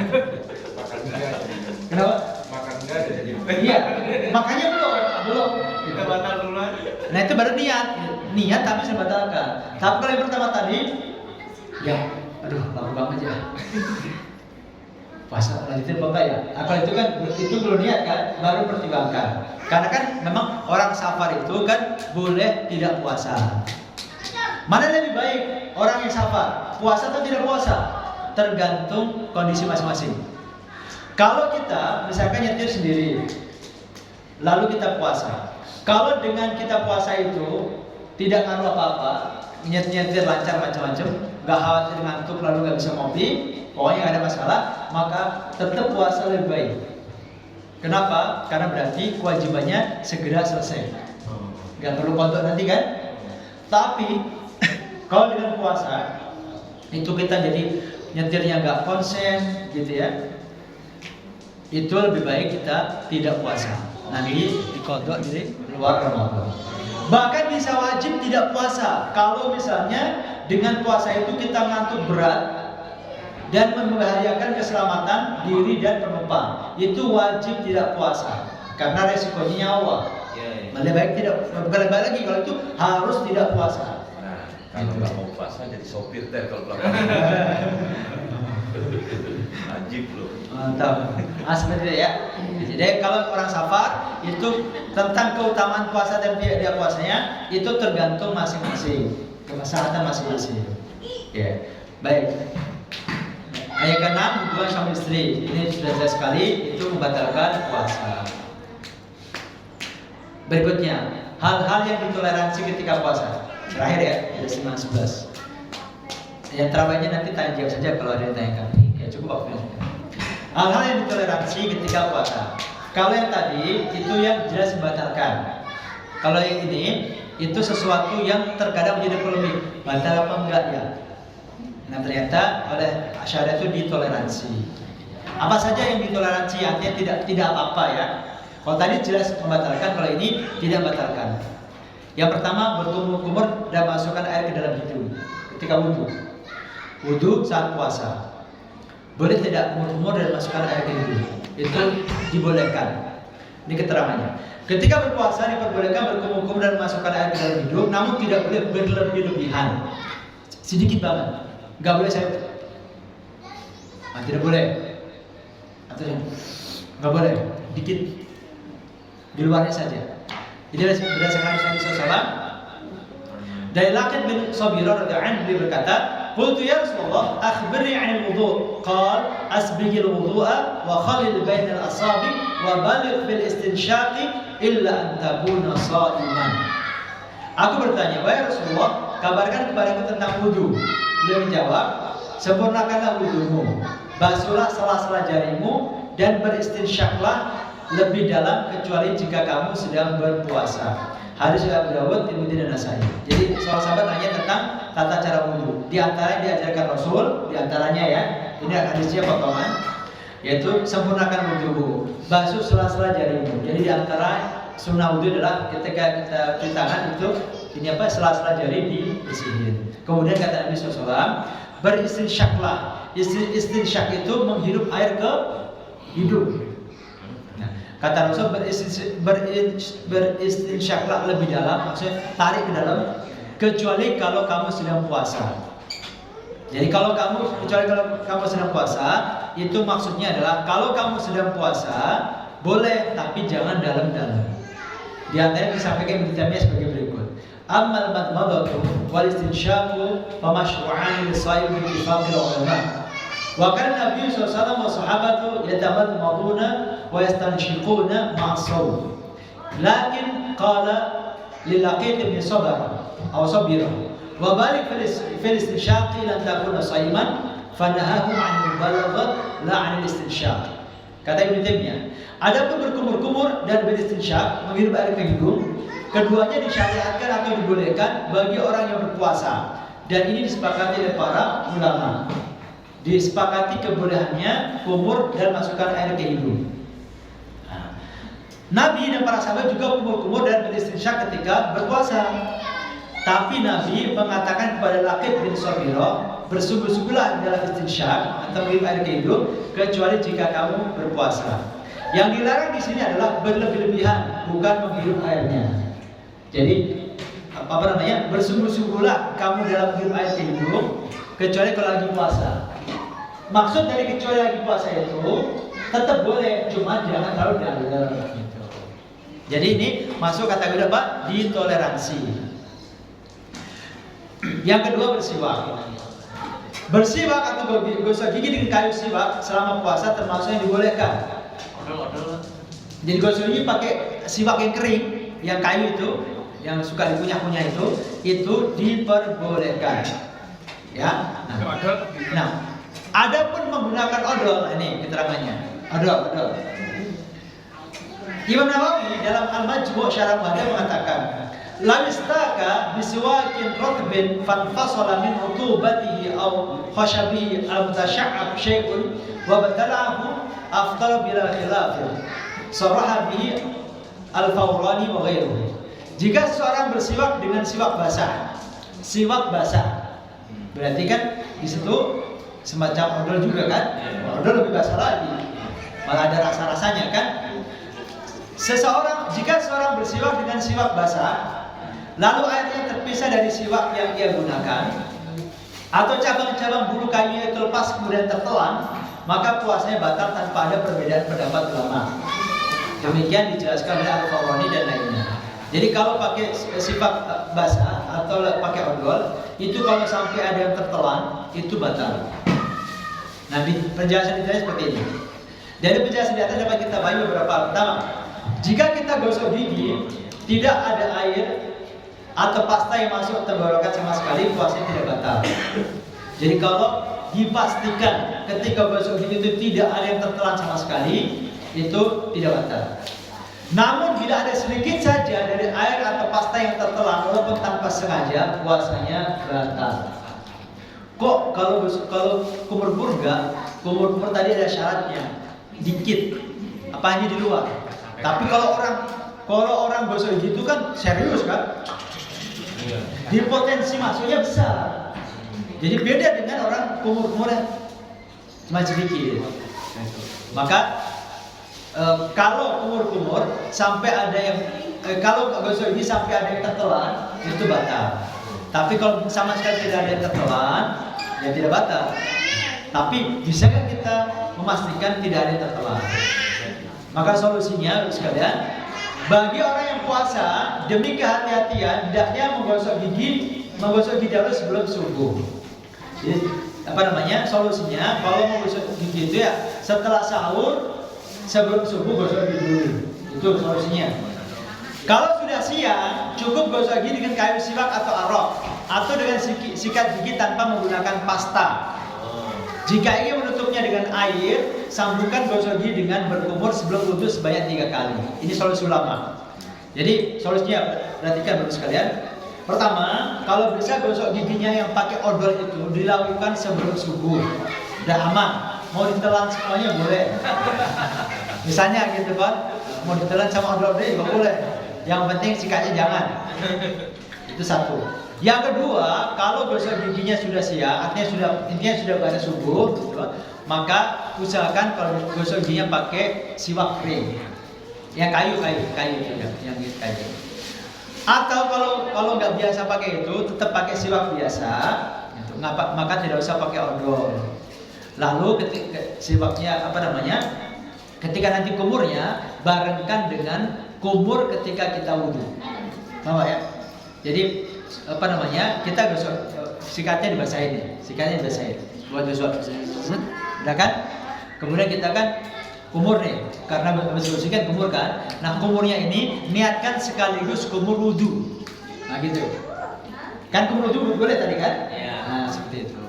Makan enggak. Kenapa? Makan enggak ada jadi. Iya, makanya belum. Kita batal duluan. Nah itu baru niat tapi saya batalkan. Tapi kalau yang pertama tadi, ya, aduh, lama banget ya. Puasa lanjutin apa enggak ya? Nah, kalau itu kan itu belum niat kan, baru pertimbangkan. Karena kan memang orang safar itu kan boleh tidak puasa. Mana lebih baik orang yang safar, puasa atau tidak puasa? Tergantung kondisi masing-masing. Kalau kita misalkan nyetir sendiri, lalu kita puasa. Kalau dengan kita puasa itu tidak ngaruh apa-apa, nyetir lancar macam-macam, nggak khawatir ngantuk lalu nggak bisa ngopi, pokoknya nggak ada masalah, maka tetap puasa lebih baik. Kenapa? Karena berarti kewajibannya segera selesai. Nggak perlu kodok nanti kan? Tapi kalau dengan puasa itu kita jadi nyetirnya nggak konsen gitu ya, itu lebih baik kita tidak puasa. Nanti dikodok di luar Ramadan. Bahkan bisa wajib tidak puasa kalau misalnya dengan puasa itu kita ngantuk berat dan membahayakan keselamatan diri dan penumpang, itu wajib tidak puasa karena resikonya nyawa. Lebih baik tidak, bukan lebih baik lagi kalau itu harus tidak puasa. Kalau nggak mau puasa jadi sopir deh kalau pulang. Ajib loh. Mantap. Seperti itu ya. Jadi kalau orang safar itu tentang keutamaan puasa dan tidak dia puasanya itu tergantung masing-masing, kesehatan masing-masing. Ya. Baik. Ayat ke-6, hubungan suami istri. Ini sudah jelas sekali, itu membatalkan puasa. Berikutnya, hal-hal yang ditoleransi ketika puasa. Terakhir ya, ada 11. Yang terakhirnya nanti tanya jawab saja kalau ada yang tanyakan. Ya cukup waktunya sudah. Hal-hal yang ditoleransi ketika puasa. Kalau yang tadi itu yang jelas membatalkan. Kalau yang ini itu sesuatu yang terkadang menjadi polemik, batal apa enggak ya. Nah ternyata oleh syariat itu ditoleransi. Apa saja yang ditoleransi artinya tidak apa-apa ya. Kalau tadi jelas membatalkan, kalau ini tidak membatalkan. Yang pertama berkumur-kumur dan masukkan air ke dalam hidung ketika wudhu saat puasa. Boleh tidak kumur-kumur dan masukkan air ke hidung, itu dibolehkan. Ini keterangannya. Ketika berpuasa diperbolehkan berkumur-kumur dan masukkan air ke dalam hidung, namun tidak boleh berlebih-lebihan. Sedikit banget. nggak boleh saya, tidak boleh, atau nggak boleh, dikit di luarnya saja. Jadi berdasarkan hadis Nabi SAW dari Laqit bin Sabirah radhiyallahu anhu, beliau berkata, "Qultu ya Rasulullah, akhbirni 'anil wudu'." Qal, "Asbighil wudu'a wa khalil bainal asabi' wa baligh fil istinsyaqi illa an takuna sha'iman." Aku bertanya, "Wahai Rasulullah, kabarkan kepadaku tentang wudu." Beliau menjawab, "Sempurnakanlah wudumu, basuhlah sela-sela jarimu dan beristinsyaqlah lebih dalam kecuali jika kamu sedang berpuasa." Hadis Abu Dawud, Tirmidzi dan Nasai. Jadi seorang sahabat tanya tentang tata cara wudu. Di antara yang diajarkan Rasul, di antaranya ya, ini hadisnya potongan, yaitu sempurnakan wudu, basuh sela-sela jarimu. Jadi di antara sunnah wudu adalah ketika kita cuci tangan itu ini apa, sela-sela jari dibersihin. Kemudian kata Nabi SAW, beristinsyaqlah. Istinsyak itu menghirup air ke hidung. Kata Rasul, beristinsyaqlah lebih dalam, maksudnya tarik ke dalam, kecuali kalau kamu sedang puasa. Jadi kecuali kalau kamu sedang puasa, itu maksudnya adalah kalau kamu sedang puasa boleh, tapi jangan dalam-dalam. Di antara yang disampaikan Ibnu Taimiyah sebagai berikut: Ammal madmadatu wal istinsyaqu fa mashru'an lis-shaim bi ittifaqil ulama. Wa kana Nabi sallallahu alaihi wasallam wa sahabatu yatamadmaduna wa yastanshiquna ma'as-shawm. Lakin qala lil-Laqit bin Sabirah wa balik fil istinsyaqi lan takuna shaiman fanahahu 'an al-balaghat la 'an al-istinsyaq. Kata Ibnu Taimiyah, adapun berkumur-kumur dan beristinsyak, menghirup air ke hidung, keduanya disyariatkan atau dibolehkan bagi orang yang berpuasa, dan ini disepakati oleh para ulama. Disepakati kebolehannya kumur dan masukkan air ke hidung. Nabi dan para sahabat juga kumur-kumur dan beristinsyak ketika berpuasa. Tapi Nabi mengatakan kepada Laqit bin Sabirah, bersungguh-sungguhlah dalam istinsyak atau menghirup air ke hidung, kecuali jika kamu berpuasa. Yang dilarang di sini adalah berlebih-lebihan, bukan menghirup airnya. Jadi bersungguh-sungguhlah kamu dalam menghirup air ke hidung, kecuali kalau lagi puasa. Maksud dari kecuali lagi puasa itu tetap boleh, cuma jangan terlalu dalam. Jadi ini masuk kategori apa? Ditoleransi. Yang kedua, bersiwak. Bersiwak atau gosok gigi dengan kayu siwak selama puasa termasuk yang dibolehkan. Jadi gosok gigi pakai siwak yang kering, yang kayu itu, yang suka dikunyah-kunyah itu diperbolehkan. Ya. Nah, adapun menggunakan odol, ini keterangannya. Odol. Imam Nawawi dalam Al-Majmu' Syarah Muhadzab mengatakan, "La yastaka biswakin rutbin fanfasala min rutubatihi aw khashabihi al-mutasha'ab syai'un wa badala'ahu afdal bila khilaf." Saraha bihi Al-Fawrani wa ghairuhu. Jika seseorang bersiwak dengan siwak basah, berarti kan di situ semacam odol juga kan? Odol lebih basah lagi, malah ada rasa-rasanya kan? Jika seorang bersiwak dengan siwak basah, lalu airnya terpisah dari siwak yang ia gunakan, atau cabang-cabang bulu kayunya itu lepas kemudian tertelan, maka puasanya batal tanpa ada perbedaan pendapat ulama. Demikian dijelaskan oleh Al-Fawrani dan lainnya. Jadi kalau pakai siwak basah atau pakai odol, itu kalau sampai ada yang tertelan, itu batal. Nah, penjelasan detailnya seperti ini. Dari penjelasan di atas dapat kita bayi beberapa. Pertama, jika kita gosok gigi tidak ada air atau pasta yang masuk tenggorokan sama sekali, puasanya tidak batal. Jadi kalau dipastikan ketika gosok gigi itu tidak ada yang tertelan sama sekali, itu tidak batal. Namun bila ada sedikit saja dari air atau pasta yang tertelan walaupun tanpa sengaja, puasanya batal. Kok kalau kumur-kumur enggak? Kumur-kumur tadi ada syaratnya, dikit. Apa hanya di luar? Tapi kalau orang gosok gigi itu kan serius kan? Di potensi masuknya besar. Jadi beda dengan orang kumur-kumur cuma sedikit. Maka kalau kumur-kumur sampai ada yang kalau gosok gigi sampai ada yang tertelan, itu batal. Tapi kalau sama sekali tidak ada yang tertelan, ya tidak batal. Tapi bisakah kita memastikan tidak ada yang tertelan? Maka solusinya sekalian, bagi orang yang puasa demi kehati-hatian hendaknya menggosok gigi dahulu sebelum subuh. Jadi solusinya kalau menggosok gigi itu ya setelah sahur sebelum subuh gosok gigi dulu. Itu solusinya. Kalau sudah siang cukup gosok gigi dengan kayu siwak atau arok atau dengan sikat gigi tanpa menggunakan pasta. Jika ingin menutupnya dengan air, sambungkan gosok gigi dengan berkumur sebelum wudhu sebanyak 3 kali. Ini solusi ulama. Jadi solusinya perhatikan Bapak sekalian. Pertama, kalau bisa gosok giginya yang pakai odol itu dilakukan sebelum subuh. Udah aman. Mau ditelan semuanya boleh. Misalnya gitu kan, mau ditelan sama odol juga boleh. Yang penting sikatnya jangan. Itu satu. Yang kedua, kalau gosok giginya sudah siang, artinya sudah pada subuh, gitu, maka usahakan kalau gosok giginya pakai siwak kering, yang kayu juga, yang kayu. Atau kalau nggak biasa pakai itu, tetap pakai siwak biasa, gitu, maka tidak usah pakai odol. Lalu ketika siwaknya ketika nanti kumurnya barengkan dengan kumur ketika kita wudhu, paham ya? Jadi kita gosok sikatnya dibasahin, buat gosok, udah kan? Kemudian kita kan kumur nih, karena habis sikat kumur kan. Nah kumurnya ini niatkan sekaligus kumur wudhu, nah gitu. Kan kumur wudhu boleh tadi kan? Ya. Nah seperti itu.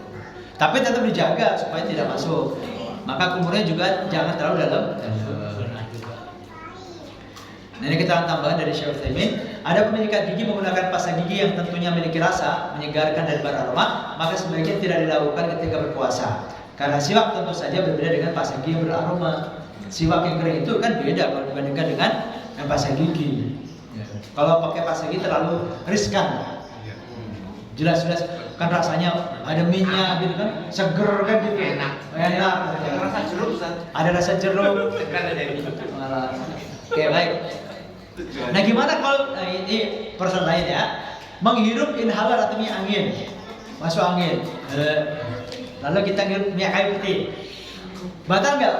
Tapi tetap dijaga supaya tidak masuk. Maka kumurnya juga jangan terlalu dalam. Nah, ini kita tambahan dari Syekh Utsaimin. Ada menyikat gigi menggunakan pasta gigi yang tentunya memiliki rasa menyegarkan dan beraroma, maka sebaiknya tidak dilakukan ketika berpuasa. Karena siwak tentu saja berbeda dengan pasta gigi yang beraroma. Siwak yang kering itu kan beda kalau dibandingkan dengan yang pasta gigi. Kalau pakai pasta gigi terlalu riskan. Jelas-jelas kan rasanya ada minyak gitu kan, seger kan gitu. Enak. Ada rasa jeruk Ustaz. Ada rasa jeruk. Oke, baik. Nah gimana kalau ini persen lain ya, menghirup inhaler atau minyak angin, masuk angin, lalu kita ngirup minyak kayu putih, batal nggak?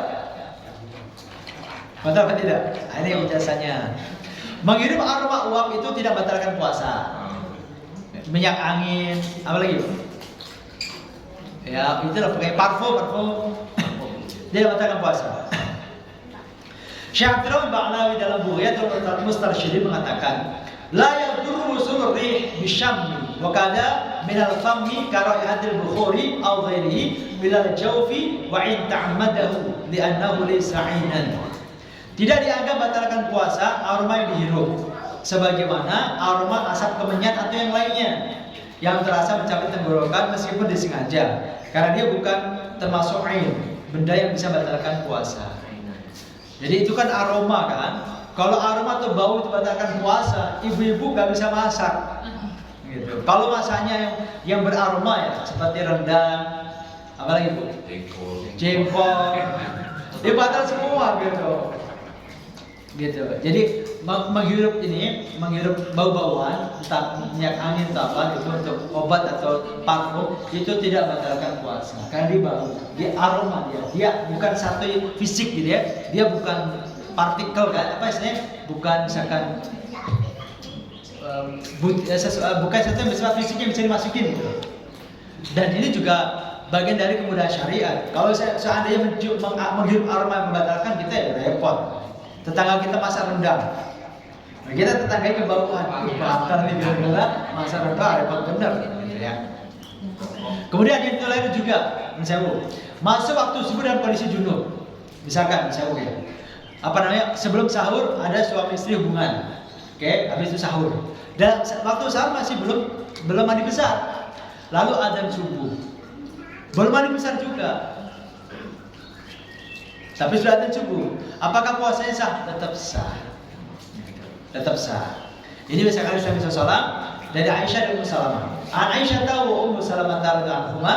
Batal atau tidak? Nah, ini penjelasannya. Menghirup aroma uap itu tidak batalkan puasa. Minyak angin, apa lagi? Ya itu lah pakai parfum, tidak batalkan puasa. Syekh Abdurrahman Ba'lawi dalam Bughayatul Mustarsyidin mengatakan, la yadurru wusul rih bisyammi wa kada min al-fammi ka raihatil bukhuri aw ghairihi bil jawfi wa in ta'ammadahu li'annahu laysa 'ainan. Tidak dianggap batalkan puasa aroma yang dihirup sebagaimana aroma asap kemenyan atau yang lainnya yang terasa mencapai tenggorokan meskipun disengaja, karena dia bukan termasuk ain, benda yang bisa batalkan puasa. Jadi itu kan aroma kan. Kalau aroma atau bau itu batalkan puasa, ibu-ibu nggak bisa masak. Gitu. Kalau masaknya yang beraroma ya, seperti rendang, apalagi Bu? Jengkol. Dia batal semua gitu. Jadi menghirup bau-bauan, entah minyak angin atau apa itu untuk obat atau parfum itu tidak batalkan puasa. Karena dia bau, dia aroma dia bukan satu fisik gitu ya. Dia bukan partikel kan, apa istilahnya? Bukan misalkan bukan satu yang bersifat fisiknya bisa dimasukin gitu. Dan ini juga bagian dari kemudahan syariat. Kalau seandainya menghirup aroma yang membatalkan, kita ya repot. Tetangga kita masak rendang, nah, kita tetangganya kebauan, batal nih gara-gara masak rendang, repot bener gitu ya. Kemudian yang terakhir juga, masuk waktu subuh dalam kondisi junub, misalkan ya, sebelum sahur ada suami istri hubungan, habis itu sahur, dan waktu sahur masih belum mandi besar, lalu adzan subuh, belum mandi besar juga. Tapi sudah adzan subuh, apakah puasanya sah? Tetap sah. Ini misalkan Nabi SAW dari Aisyah dan Ummu Salamah. Aisyah tahu Ummu Salamah radhiyallahu anha,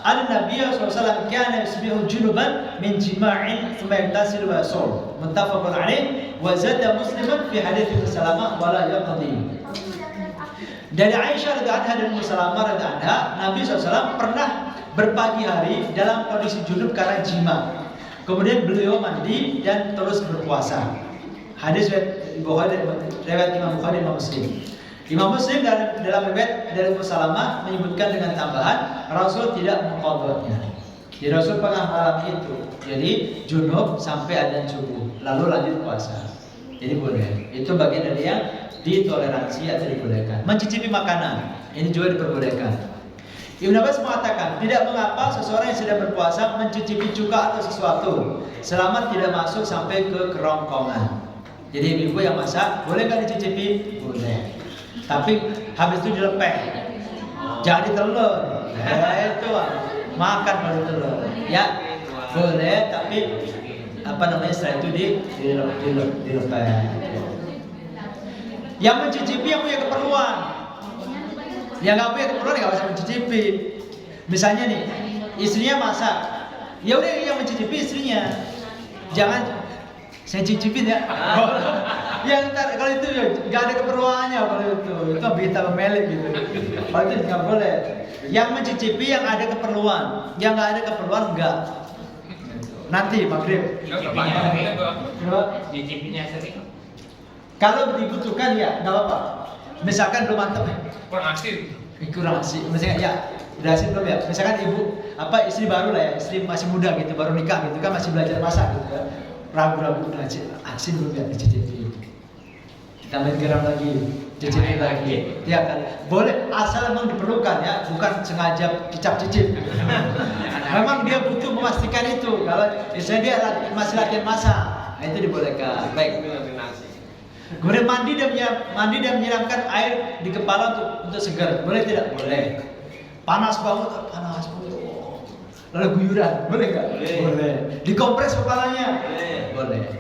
An-Nabi SAW kana yusbihu junuban min jima'in thumma yaghtasilu wa yasum. Muttafaqun alaih wa zada Muslimun fi hadits Ummu Salamah wa la yaqdi. Dari Aisyah radhiyallahu anha dan Ummu Salamah radhiyallahu anha, Nabi SAW pernah berpagi hari dalam kondisi junub karena jima. Kemudian beliau mandi dan terus berpuasa. Hadis riwayat Imam Bukhari dan Imam Muslim. Imam Muslim dalam riwayat dari Ummu Salamah menyebutkan dengan tambahan Rasul tidak mengqadanya. Jadi Rasul pernah mengalami itu. Jadi junub sampai adzan subuh, lalu lanjut puasa. Jadi boleh. Itu bagian dari yang ditoleransi atau dibolehkan. Mencicipi makanan, ini juga diperbolehkan. Ibnu Abbas mengatakan, tidak mengapa seseorang yang sedang berpuasa mencicipi cuka atau sesuatu selama tidak masuk sampai ke kerongkongan. Jadi ibu yang masak, boleh nggak dicicipi? Boleh. Tapi habis itu dilepeh. Jangan ditelur. Itu makan baru telur. Ya, boleh. Tapi setelah itu dilepeh. Yang mencicipi yang punya keperluan. Yang nggak punya keperluan nggak usah mencicipi. Misalnya nih, istrinya masak, ya udah yang mencicipi istrinya. Jangan saya cicipin ya. Yang ntar kalau itu ya nggak ada keperluannya kalau itu bisa memelek gitu. Kalau itu nggak boleh. Yang mencicipi yang ada keperluan, yang nggak ada keperluan enggak. Nanti maghrib. Cicipinya sering. Kalau dibutuhkan ya nggak apa-apa. Misalkan belum mantap, Kurang asin. kurang asin. Misalnya ya udah asin belum ya. Misalkan ibu istri baru lah ya, istri masih muda gitu, baru nikah gitu kan, masih belajar masak gitu ya. Ragu-ragu udah asin belum ya, dicicipi. Tambahin garam lagi, cicipin lagi. Ya kan, boleh asal memang diperlukan ya, bukan sengaja cicip-cicip. Memang dia butuh memastikan itu. Kalau misalnya dia masih latihan masak, nah itu dibolehkan. Baik. Kemudian mandi dan menyiramkan air di kepala untuk segar. Boleh tidak? Boleh. Panas banget. Lalu guyuran, boleh nggak? Boleh. Dikompres kepalanya? Boleh.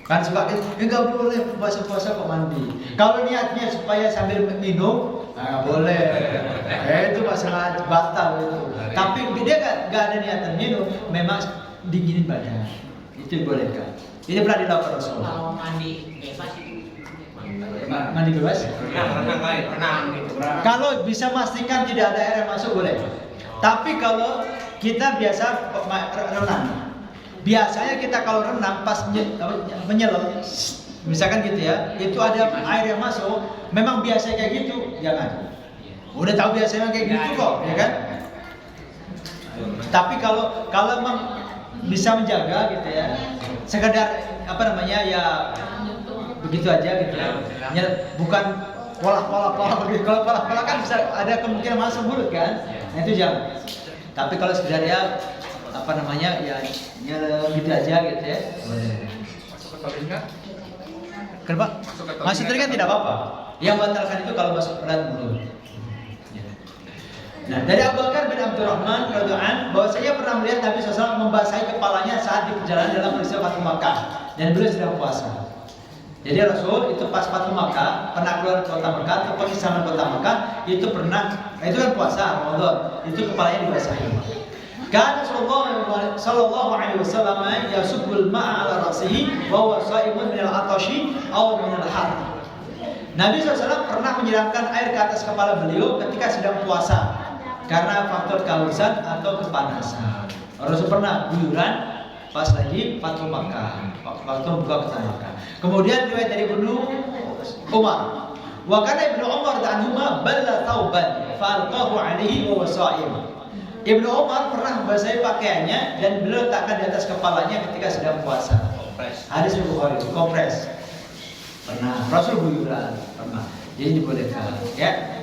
Kan suka enggak boleh puasa-puasa kok mandi. Kalau niatnya supaya sambil minum, boleh. Itu masalah batal itu. Tapi dia nggak ada niatan minum, memang dinginin badan. Itu dibolehkan. Ini pernah dilakukan Rasulullah. Kalau mandi bebas itu. Mandi bebas? Renang gitu. Kalau bisa pastikan tidak ada air yang masuk boleh. Tapi kalau kita biasa renang, biasanya kita kalau renang pas menyelam, misalkan gitu ya, itu ada air yang masuk, memang biasa kayak gitu, jangan. Udah tahu biasanya kayak gitu kok, ya kan? Tapi kalau memang bisa menjaga gitu ya, sekedar ya begitu aja gitu ya, bukan pola begitu. Kalau pola kan bisa ada kemungkinan masuk mulut kan, nah itu jangan. Tapi kalau sekedar ya gitu aja gitu ya. Masuk ke telinga? Kenapa? Masuk telinga tidak apa-apa. Yang batalkan itu kalau masuk ke dalam mulut. Nah, dari Abu Bakar bin Abdurrahman radhiyallahu anhu bahwasanya pernah melihat Nabi SAW membasahi kepalanya saat di perjalanan dalam peristiwa Fathu Makkah dan beliau sedang puasa. Jadi Rasul itu pas Fathu Makkah pernah keluar kota Makkah, ke pengisahan kota Makkah itu itu kan puasa Ramadan, itu kepalanya dibasahi. Kan sallallahu alaihi wasallam yasubbul ma'a ala ra'sihi wa huwa sha'imun min al-'atashi aw min al-har. Nabi SAW pernah menyiramkan air ke atas kepala beliau ketika sedang puasa karena faktor kehausan atau kepanasan. Rasul pernah guyuran pas lagi Fathu Makkah, waktu buka kota Makkah. Kemudian riwayat dari Ibnu Umar, wa kana Ibnu Umar anhuma balla tauban fa alqahu alaihi wa huwa sha'im. Ibnu Umar pernah membasahi pakaiannya dan beliau letakkan di atas kepalanya ketika sedang puasa. Hadis Bukhari, kompres. Pernah. Rasul guyuran, pernah. Jadi dibolehkan, ya.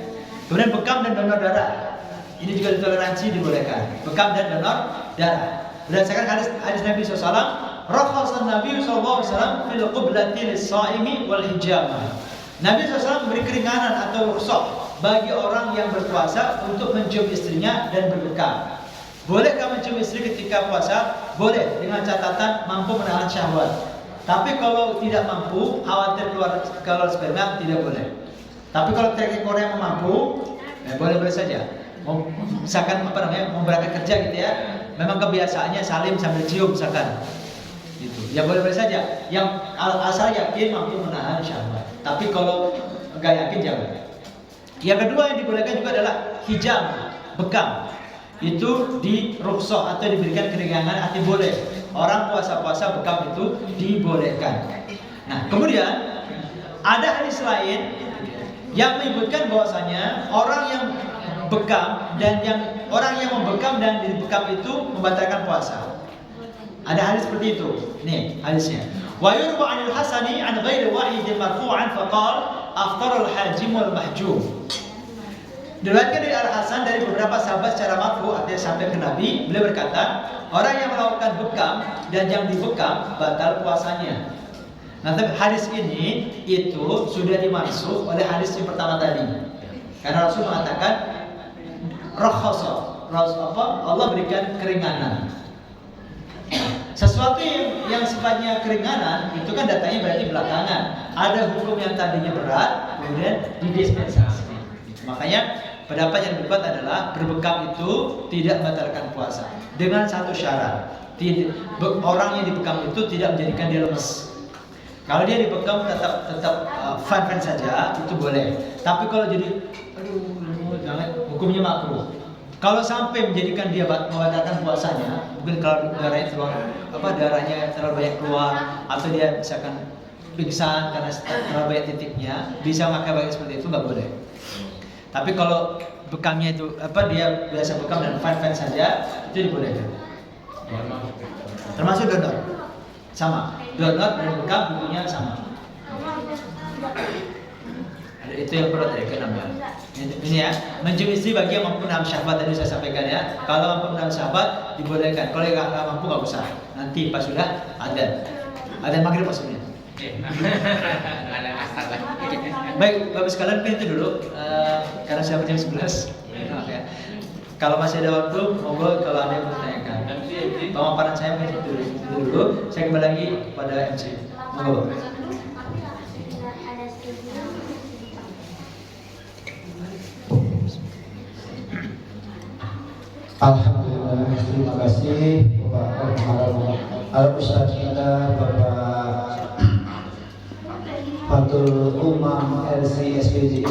Kemudian bekam dan donor darah. Ini juga ditoleransi, dibolehkan. Bekam dan donor darah. Berdasarkan hadis Nabi SAW, rakhasan Nabi SAW fil qiblati lis-shaimi wal hijamah. Nabi SAW memberi keringanan atau rukhsah bagi orang yang berpuasa untuk mencium istrinya dan berbekam. Bolehkah mencium istri ketika puasa? Boleh, dengan catatan mampu menahan syahwat. Tapi kalau tidak mampu, khawatir keluar sperma, tidak boleh. Tapi kalau teknik Korea mampu, boleh saja. Misalkan mau berangkat kerja gitu ya, memang kebiasaannya salim sambil cium misalkan. Gitu. Ya boleh saja. Yang asal yakin mampu menahan syahwat. Tapi kalau nggak yakin jangan. Yang kedua yang dibolehkan juga adalah hijam, bekam. itu di rukhsah atau diberikan keringanan arti boleh. Orang puasa-puasa bekam itu dibolehkan. Nah, kemudian ada hadis lain yang menyebutkan bahwasanya orang yang bekam dan orang yang membekam dan dibekam itu membatalkan puasa. Ada hadis seperti itu. Nih hadisnya. Wa yurwa 'anil Hasani 'an ghairi wahidin marfu'an faqala afṭara al-hajim wal mahjum. Diriwayatkan dari Al-Hasan dari beberapa sahabat secara marfu, artinya sampai ke Nabi, beliau berkata, orang yang melakukan bekam dan yang dibekam batal puasanya. Nah, tapi hadis ini itu sudah dimaksud oleh hadis yang pertama tadi. Karena Rasul mengatakan rakhasa, Allah berikan keringanan. Sesuatu yang sifatnya keringanan itu kan datanya berarti belakangan. Ada hukum yang tadinya berat kemudian didispensasi. Makanya pendapat yang dibuat adalah berbekam itu tidak membatalkan puasa dengan satu syarat. Orang yang dibekam itu tidak menjadikan dia lemes. Kalau dia dibekam tetap fun saja itu boleh. Tapi kalau jadi jangan, hukumnya makruh. Kalau sampai menjadikan dia membatalkan puasanya, mungkin kalau darahnya terlalu banyak keluar atau dia misalkan pingsan karena terlalu banyak titiknya, bisa memakai baik seperti itu nggak boleh. Tapi kalau bekamnya itu dia biasa bekam dan fine saja, itu dibolehkan. Termasuk donor, sama. Donor dan bekam hukumnya sama. Itu yang perlu tadi kenapa? Ini ya, mencium istri bagi yang mampu nahan syahwat tadi saya sampaikan ya. Kalau mampu nahan syahwat dibolehkan. Kalau yang nggak mampu nggak usah. Nanti pas sudah ada maghrib maksudnya. Ada asal lagi. Baik, Bapak sekalian pintu dulu karena saya jam 11. Maaf ya. Kalau masih ada waktu, monggo kalau ada yang mau tanyakan. Pemaparan saya pintu dulu. Saya kembali lagi pada MC. Monggo. Alhamdulillah, terima kasih Bapak Ustaz kita Bapak Fatul Umam LC SPJI.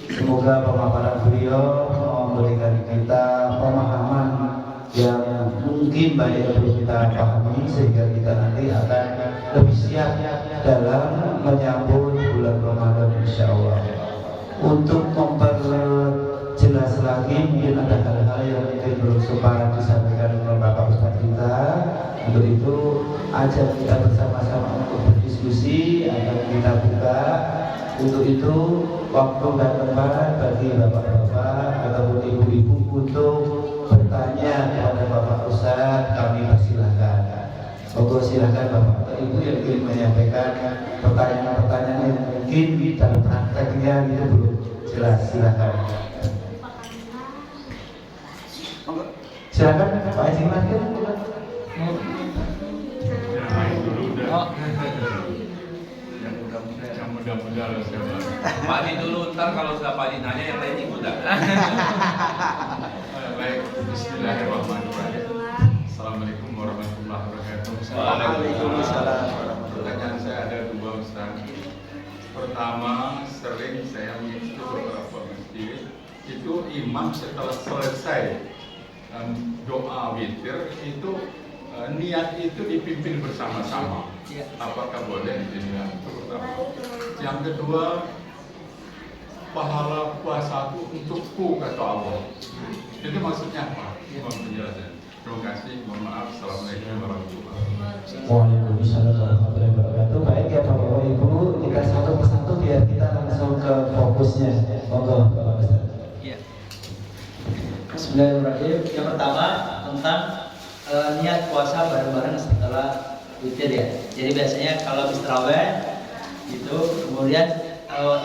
Semoga pemaparan beliau memberikan kita pemahaman yang mungkin banyak perlu kita pahami sehingga kita nanti akan lebih siap dalam menyambut bulan Ramadan insyaallah. Untuk memperjelas lagi mungkin ada hal-hal yang mungkin belum sempat disampaikan oleh Bapak Ustaz kita. Untuk itu ajak kita bersama-sama untuk berdiskusi agar kita buka. Untuk itu waktu dan tempat bagi bapak-bapak ataupun ibu-ibu untuk bertanya kepada Bapak Ustaz, kami persilahkan. Monggo silahkan Bapak atau Ibu yang ingin menyampaikan pertanyaan-pertanyaan yang mungkin dalam prakteknya itu belum jelas, silahkan. Silakan Pak Haji Mahir. Yang muda-muda loh siapa? Pak Haji dulu, ntar kalau sudah Pak Haji nanya yang lain ikut dah. Baik, Bismillahirrahmanirrahim. Assalamualaikum warahmatullahi wabarakatuh. Waalaikumsalam. Pertanyaan saya ada dua, Ustaz. Pertama, sering saya mengikuti beberapa masjid itu imam setelah selesai doa witir itu niat itu dipimpin bersama-sama. Apakah boleh dilihat? Yang kedua, pahala puasa itu untukku kata Allah. Itu maksudnya apa? Mohon penjelasan. Terima kasih. Mohon maaf. Assalamualaikum warahmatullahi wabarakatuh. Waalaikumsalam warahmatullahi wabarakatuh. Baik ya Bapak Ibu, kita satu persatu biar kita langsung ke fokusnya. Monggo Bapak Ustaz. Iya. Bismillahirrahmanirrahim. Yang pertama tentang niat puasa bareng-bareng setelah witir ya. Jadi biasanya kalau habis tarawih itu kemudian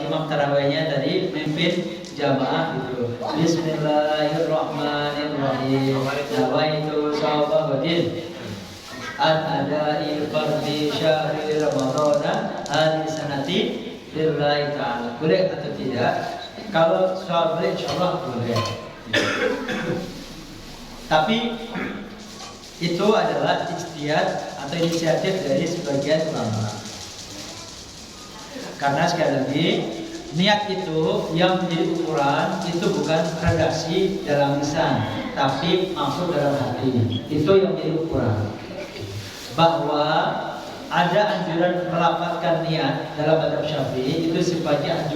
imam tarawihnya tadi mimpin jamaah gitu. Bismillahirrahmanirrahim. Nawaitu shawabadin an-adai fardhi syahri ramadhana hadis sanati lillahi ta'ala. Boleh atau tidak? Kalau shawab insyaallah boleh. Tapi itu adalah ijtihad atau inisiatif dari sebagian ulama. Karena sekali lagi niat itu yang menjadi ukuran itu bukan redaksi dalam lisan, tapi masuk dalam hati. Itu yang menjadi ukuran. Bahwa ada anjuran melafazkan niat dalam mazhab Syafi'i itu sifatnya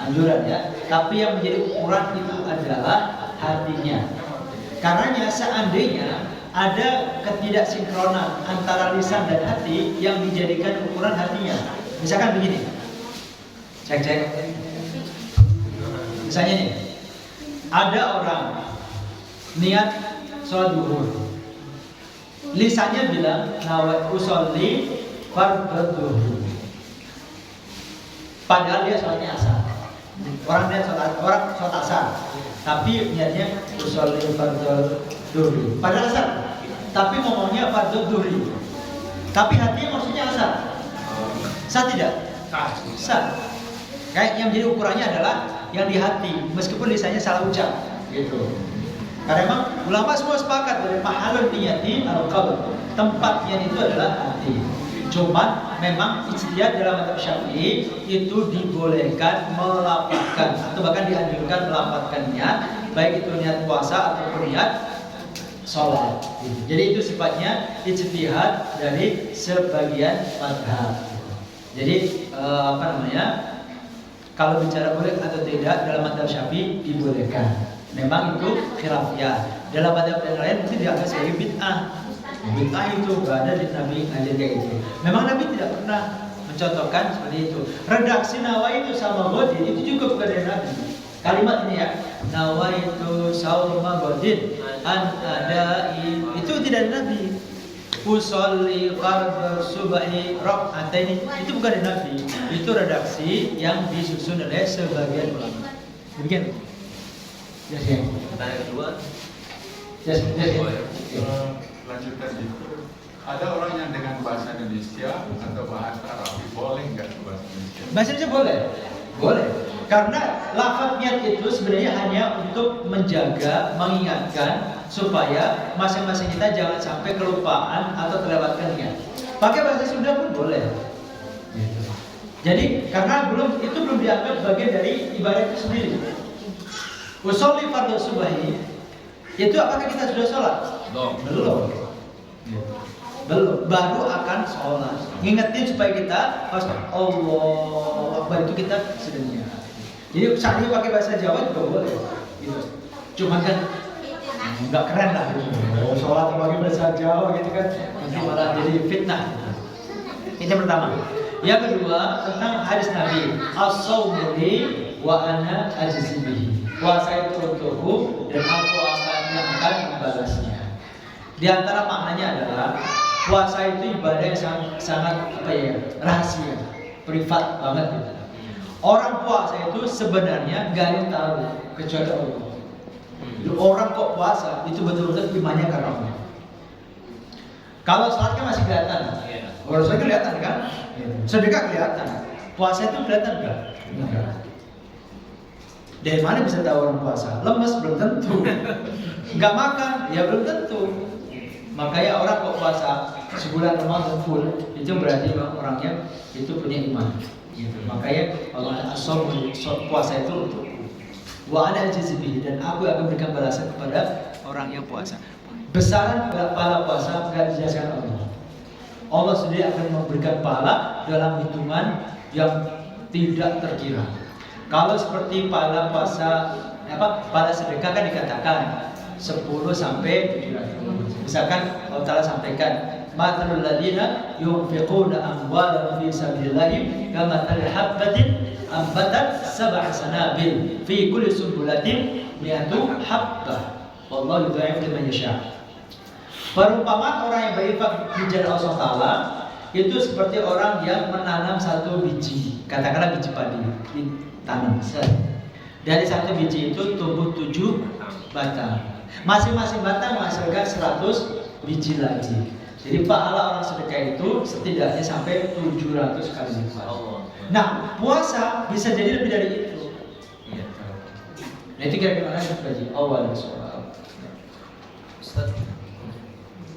anjuran ya. Tapi yang menjadi ukuran itu adalah hatinya. Karenanya seandainya ada ketidaksinkronan antara lisan dan hati yang dijadikan ukuran hatinya. Misalkan begini. Cek. Misalnya nih, ada orang niat sholat zuhur, lisannya bilang nawat usolli fardhu zuhur, padahal dia sholatnya asar. Orang sholat asar, tapi niatnya usolli fardhu zuhur, padahal asar. Tapi ngomongnya fardhu zuhur, tapi hatinya maksudnya asar. Sah tidak? Sah. Kayak yang jadi ukurannya adalah yang di hati, meskipun lisannya salah ucap, gitu. Karena memang ulama semua sepakat dari mahalun niyati al-qalb, tempatnya itu adalah hati. Cuman memang ijtihad dalam mazhab Syafi'i itu dibolehkan melafazkan atau bahkan dianjurkan melafazkan niat, baik itu niat puasa ataupun niat sholat. Jadi itu sifatnya ijtihad dari sebagian mazhab. Jadi kalau bicara boleh atau tidak dalam mazhab Syafi'i dibolehkan. Memang itu khilafiyah. Dalam mazhab yang lain mungkin dianggap sebagai bid'ah. Bid'ah itu berada di Nabi ngajar kayak itu. Memang Nabi tidak pernah mencontohkan seperti itu. Redaksi nawaitu sama godin itu juga bukan dari Nabi. Kalimat ini ya, nawaitu sauma godin an adai itu tidak dari Nabi. Usolli qardhu subhi rak'ataini itu bukan dari Nabi. Itu redaksi yang disusun oleh sebagian ulama. Demikian. Yes. Pertanyaan kedua. Yes. Lanjutkan itu. Ada orang yang dengan bahasa Indonesia atau bahasa Arab boleh nggak bahasa Indonesia? Bahasa Indonesia boleh. Boleh. Karena lafaz niat itu sebenarnya hanya untuk menjaga, mengingatkan supaya masing-masing kita jangan sampai kelupaan atau terlewatkan niat. Pakai bahasa Sunda pun boleh. Jadi karena itu belum dianggap bagian dari ibadah itu sendiri. Usolli fardhu subhi itu apakah kita sudah sholat? Belum. Baru akan sholat. Ngingetin supaya kita pas Allah Akbar itu kita sedangnya. Jadi saat ini pakai bahasa Jawa juga boleh. Gitu. Cuma kan nggak keren lah. Gitu. Sholat pakai bahasa Jawa gitu kan, nanti malah jadi fitnah. Itu yang pertama. Yang kedua tentang hadis Nabi, as-shaumu li wa ana ajzi bihi. Puasa itu untukku dan aku akan membalasnya. Di antara maknanya adalah puasa itu ibadah yang sangat rahasia, privat banget gitu. Orang puasa itu sebenarnya gak ada yang tahu kecuali Allah. Orang kok puasa itu betul-betul imannya karena Allah. Kalau sholat kan masih kelihatan. Kalau sholat kelihatan kan? Sedekah kelihatan. Puasa itu kelihatan enggak? Enggak. Dari mana bisa tahu orang puasa? Lemes belum tentu. Enggak makan ya belum tentu. Makanya orang kok puasa sebulan Ramadan full itu berarti orangnya itu punya iman. Gitu. Makanya Allah asal puasa itu untukku. Wa ana ajzibihi dan aku akan berikan balasan kepada orang yang puasa. Besaran pahala puasa enggak dijelaskan Allah. Allah sendiri akan memberikan pahala dalam hitungan yang tidak terkira. Kalau seperti pahala puasa pahala sedekah kan dikatakan 10 sampai 700. Misalkan Allah Ta'ala sampaikan matalul ladina yunfiquna amwalahum fi sabilillahi kamathali habbatin ambatat sab'a sanabil fi kulli sunbulatin mi'atu habbah wallahu yudha'ifu liman yasha'. Perumpamaan orang yang berinfak di jalan Allah Ta'ala itu seperti orang yang menanam satu biji, katakanlah biji padi, ditanam. Dari satu biji itu tumbuh 7 batang. Masing-masing batang menghasilkan 100 biji lagi. Jadi pahala orang sedekah itu setidaknya sampai 700 kali lipat. Nah, puasa bisa jadi lebih dari itu. Nah, itu kira-kira bagi awal soal.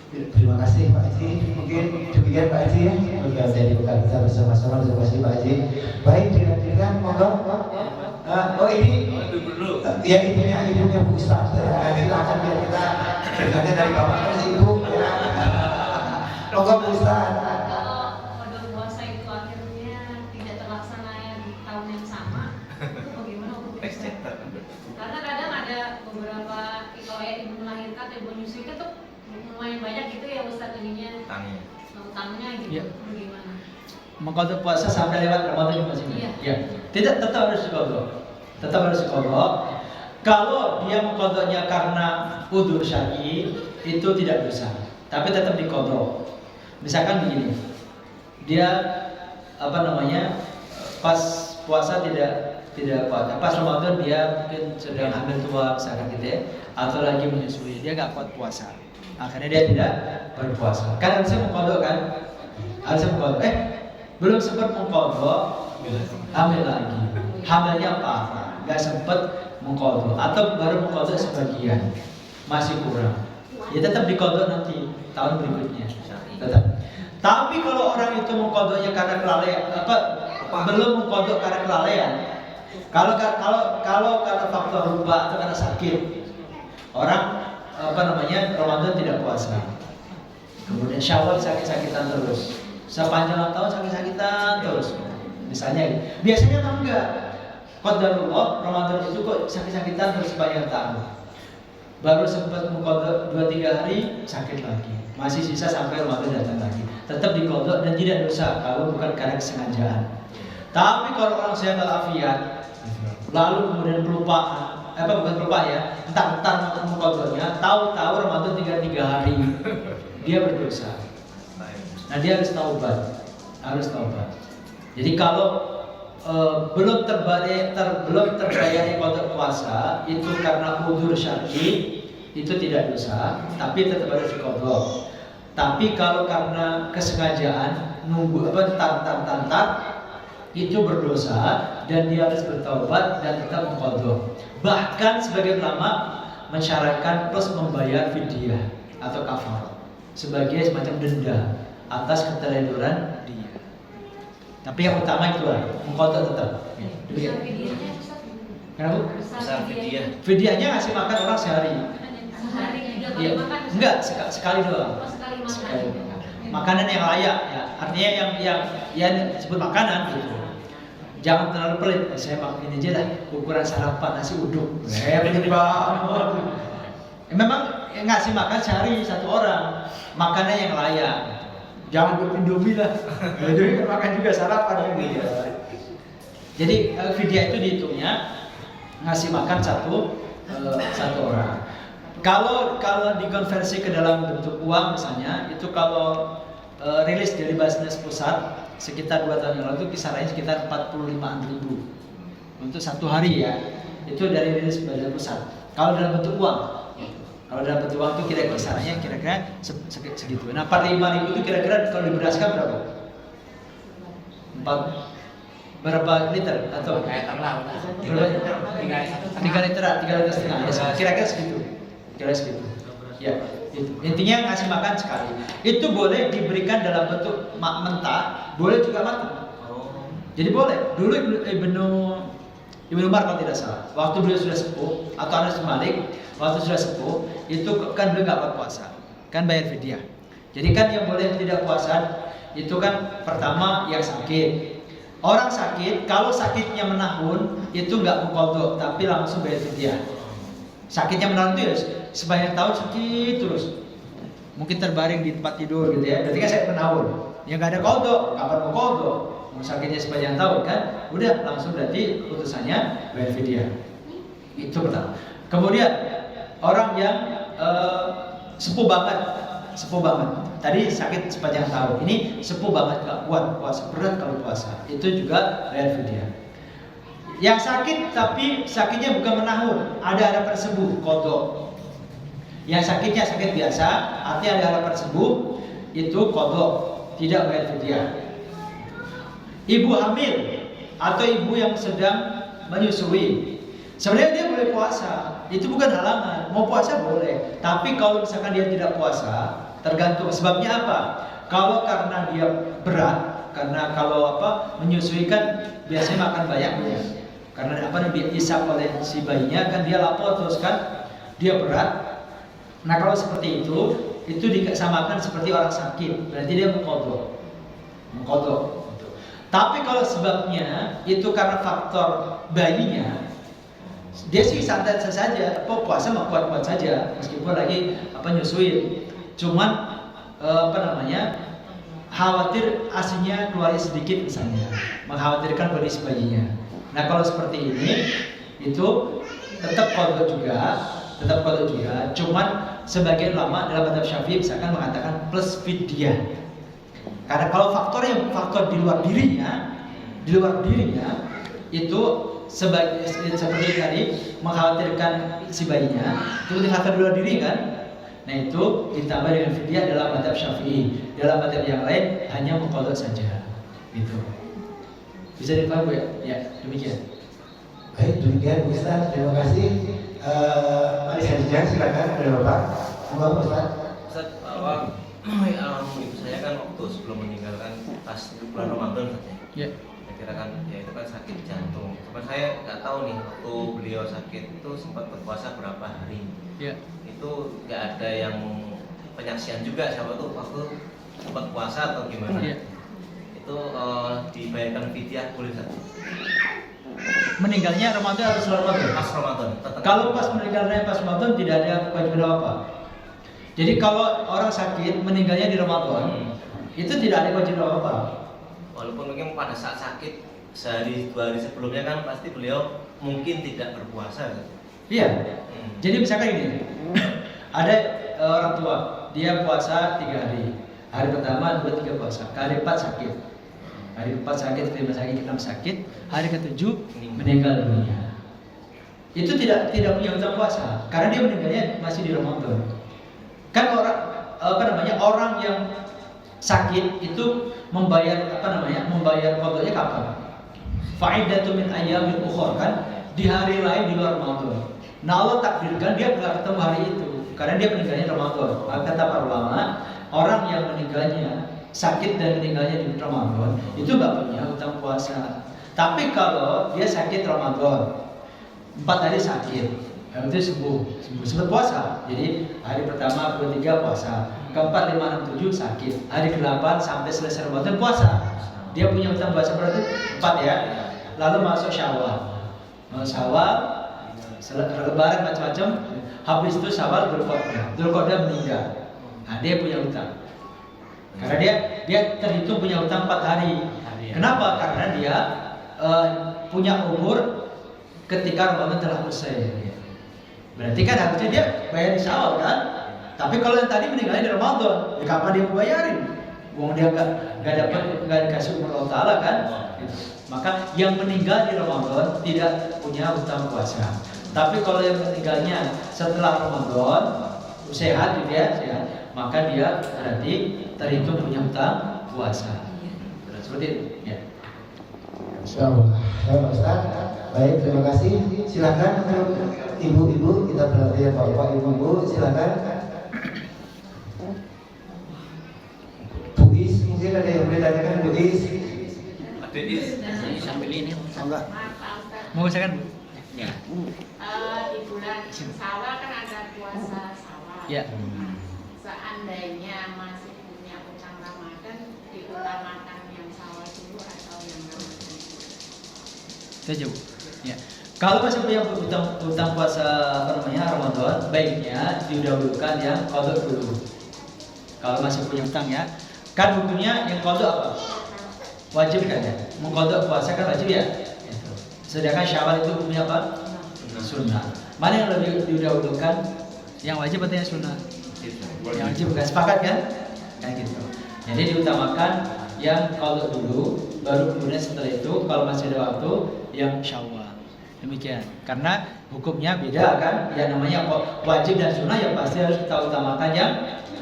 Terima kasih Pak Haji. Mungkin demikian Pak Haji ya. Semoga menjadi bekal kita bersama-sama. Terima kasih Pak Haji. Baik, dilanjutkan monggo. Oh ini Oh, ibu dulu. ya ibunya Bu Ustaz. Silakan biar kita dengarnya dari bapak ke ibu ya. Monggo Bu Ustaz. Kalau pada puasa itu akhirnya tidak terlaksana di tahun yang sama, itu bagaimana untuk Next Ustaz? chapter. Karena kadang ada beberapa kalau ya ibu melahirkan, ibu menyusui tuh lumayan banyak gitu ya Ustaz ininya Tanya. utangnya gitu. Iya. Bagaimana? Mengkodok puasa sampai lewat Ramadan masih Iya. ya. Tidak, tetap harus dikodok. Tetap harus dikodok. Kalau dia mengkodoknya karena udzur syar'i itu tidak dosa, tapi tetap dikodok. Misalkan begini, dia pas puasa tidak kuat. Pas Ramadan dia mungkin sedang hamil tua misalkan gitu ya, atau lagi menyusui, dia nggak kuat puasa. Akhirnya dia tidak berpuasa. Kan harusnya mengkodok kan? Harusnya mengkodok. Belum sempat mengkodok, hamil lagi. Hamilnya parah, nggak sempat mengkodok, atau baru mengkodok sebagian, masih kurang. Ya tetap dikodok nanti tahun berikutnya. Tetap. Tapi kalau orang itu mengkodoknya karena kelalaian, belum mengkodok karena kelalaian. Kalau karena faktor lupa atau karena sakit, orang Ramadan tidak puasa. Kemudian Syawal sakit-sakitan terus. Sepanjang tahun sakit-sakitan terus. Misalnya, biasanya kan enggak. Qadarullah Ramadan itu kok sakit-sakitan terus sepanjang tahun. Baru sempat mengkodok 2-3 hari sakit lagi. Masih sisa sampai Ramadan datang lagi. Tetap dikodok dan tidak dosa kalau bukan karena kesengajaan. Tapi kalau orang sehat walafiat, lalu kemudian kelupaan, bukan lupa ya, entar mengkodoknya, tahu-tahu Ramadan tinggal 3 hari, dia berdosa. Nah dia harus taubat, Jadi kalau belum terbayar kodok puasa itu karena udzur syar'i itu tidak dosa, tapi tetap harus dikodok. Tapi kalau karena kesengajaan nunggu tantar itu berdosa dan dia harus bertaubat dan tetap mengkodok. Bahkan sebagian ulama mensyaratkan plus membayar fidyah atau kafar sebagai semacam denda atas keteledoran dia. Tapi yang utama itu mengkodok tetap. Besar videonya Ustaz? Kenapa? Besar fidyah. Fidyahnya ngasih makan orang sehari. Sehari juga Iya. boleh makan? Ustaz? Enggak, sekali doang. Oh, sekali makan. Sekali. Makanan yang layak ya. Artinya yang disebut makanan gitu. Jangan terlalu pelit. Saya makan ini aja lah, ukuran sarapan nasi uduk. Pelit banget. Memang ngasih makan sehari satu orang, makanan yang layak. Jangan buat Indomie lah. Jadi makan juga sarapan gitu. Jadi fidyah itu dihitungnya ngasih makan satu orang. Kalau dikonversi ke dalam bentuk uang misalnya, itu kalau rilis dari Basnas Pusat sekitar 2 tahun yang lalu itu kisarannya sekitar 45.000 untuk satu hari ya. Itu dari rilis Basnas Pusat. Kalau dalam bentuk uang, itu kira-kira segitu. Nah 45.000 itu kira-kira kalau diberaskan berapa? Berapa liter atau berapa? 3 liter setengah. Ya, kira-kira segitu. Ya, itu. Intinya ngasih makan sekali. Itu boleh diberikan dalam bentuk mentah, boleh juga matang. Jadi boleh. Dulu Ibnu Umar kalau tidak salah, waktu beliau sudah sepuh atau Anas bin Malik waktu sudah sepuh, itu kan beliau nggak puasa, kan bayar fidyah. Jadi kan yang boleh tidak puasa itu kan pertama yang sakit. Orang sakit, kalau sakitnya menahun itu nggak mengkodok, tapi langsung bayar fidyah. Sakitnya menahun itu ya sebanyak tahun sakit terus. Mungkin terbaring di tempat tidur gitu ya. Berarti kan sakit menahun. Ya nggak ada kodok, kapan mau kodok? Mau sakitnya sepanjang tahun kan? Udah langsung berarti putusannya bayar fidyah. Itu pertama. Kemudian orang yang sepuh banget. Tadi sakit sepanjang tahun. Ini sepuh banget, gak kuat puasa, berat kalau puasa. Itu juga bayar fidyah. Yang sakit tapi sakitnya bukan menahun, ada harapan sembuh, kodok. Yang sakitnya sakit biasa, artinya ada harapan sembuh, itu kodok, tidak bayar fidyah. Ibu hamil atau ibu yang sedang menyusui, sebenarnya dia boleh puasa, itu bukan halangan. Mau puasa boleh, tapi kalau misalkan dia tidak puasa, tergantung sebabnya apa. Kalau karena dia berat, karena kalau menyusui kan biasanya makan banyak ya. Karena diisap oleh si bayinya kan dia lapor terus kan, dia berat. Nah kalau seperti itu disamakan seperti orang sakit, berarti dia mengkodok. Tapi kalau sebabnya itu karena faktor bayinya, dia sih santai saja, puasa mau kuat-kuat saja, meskipun lagi nyusuin. Cuman khawatir asinya keluarnya sedikit misalnya, mengkhawatirkan kondisi bayinya. Nah kalau seperti ini itu tetap kodok juga, cuman sebagian ulama dalam mazhab Syafi'i misalkan mengatakan plus fidyah. Karena kalau faktor di luar dirinya itu seperti tadi mengkhawatirkan si bayinya, itu faktor di luar diri kan. Nah itu ditambah dengan fidyah dalam mazhab Syafi'i. Dalam mazhab yang lain hanya mengkodok saja. Gitu. Bisa dipahami Bu ya? Ya, demikian. Baik, demikian Ustaz. Terima kasih. Mari saja silakan dari Bapak. Monggo Ustaz. Ustaz, ibu saya kan waktu sebelum meninggalkan pas bulan Ramadan katanya. Ya. Saya kira kan ya itu kan sakit jantung. Cuma saya nggak tahu nih waktu beliau sakit itu sempat berpuasa berapa hari. Ya. Itu nggak ada yang penyaksian juga siapa tuh waktu sempat puasa atau gimana. Ya. Itu dibayarkan fidyah boleh satu. Meninggalnya Ramadan atau setelah Ramadan? Pas Ramadan. Kalau pas meninggalnya pas Ramadan tidak ada kewajiban apa. Jadi kalau orang sakit meninggalnya di Ramadan, itu tidak ada kewajiban apa. Walaupun mungkin pada saat sakit sehari 2 hari sebelumnya kan pasti beliau mungkin tidak berpuasa kan? Iya. Jadi misalkan ini ada orang tua dia puasa 3 hari. Hari pertama 2, 3 puasa. Hari 4 sakit. Hari 4 sakit, kelima sakit, 6 sakit. Hari ke-7 meninggal dunia. Itu tidak punya hutang puasa karena dia meninggalnya masih di Ramadan. Kan orang yang sakit itu membayar kodoknya kapan? Fa'idatu min ayyamin ukhra kan di hari lain di luar Ramadan. Nah Allah takdirkan dia nggak ketemu hari itu karena dia meninggalnya Ramadan. Maka kata para ulama, orang yang meninggalnya sakit dan meninggalnya di Ramadan itu nggak punya hutang puasa. Tapi kalau dia sakit Ramadan 4 hari sakit, itu sembuh puasa. Jadi hari pertama, kedua, 3 puasa, keempat, 5, 6, 7 sakit, hari ke-8 sampai selesai Ramadan puasa. Dia punya hutang puasa berarti 4 ya. Lalu masuk Syawal, Lebaran macam-macam. Habis itu Syawal Dzulqa'dah meninggal. Nah dia punya hutang. Karena dia terhitung punya hutang 4 hari. Kenapa? Karena dia punya umur ketika Ramadan telah usai. Berarti kan harusnya dia bayar di Syawal kan? Tapi kalau yang tadi meninggalnya di Ramadan, ya kapan dia mau bayarin? Uang dia nggak dikasih umur Allah Taala kan? Maka yang meninggal di Ramadan tidak punya hutang puasa. Tapi kalau yang meninggalnya setelah Ramadan sehat gitu ya, sehat, maka dia berarti terhitung punya hutang puasa. Seperti itu ya. Insyaallah. Baik Ustaz. Baik, terima kasih. Silakan ibu-ibu, kita berarti ya Bapak Ibu, silakan. Bu Is, mungkin ada yang boleh tanyakan Bu Is. Ada Is. Sambil ini. Enggak. Mau misalkan di bulan Syawal kan ada puasa Syawal. ya. Seandainya masih punya utang Ramadan, diutamakan yang Syawal dulu atau yang Ramadan? Itu Bu. Ya. Kalau masih punya utang puasa Ramadan, baiknya didahulukan yang qadha dulu. Kalau masih punya utang ya. Kan hukumnya yang qadha apa? Wajib kan ya? Mengqadha puasa kan wajib ya? Itu. Sedangkan Syawal itu hukumnya apa? Sunnah. Mana yang lebih didahulukan? Yang wajib atau yang sunnah? Yang wajib bukan, sepakat kan? Kan gitu. Jadi diutamakan yang qadha dulu, baru kemudian setelah itu kalau masih ada waktu yang Syawal. Demikian. Karena hukumnya beda kan? Yang namanya wajib dan sunnah yang pasti harus kita utamakan yang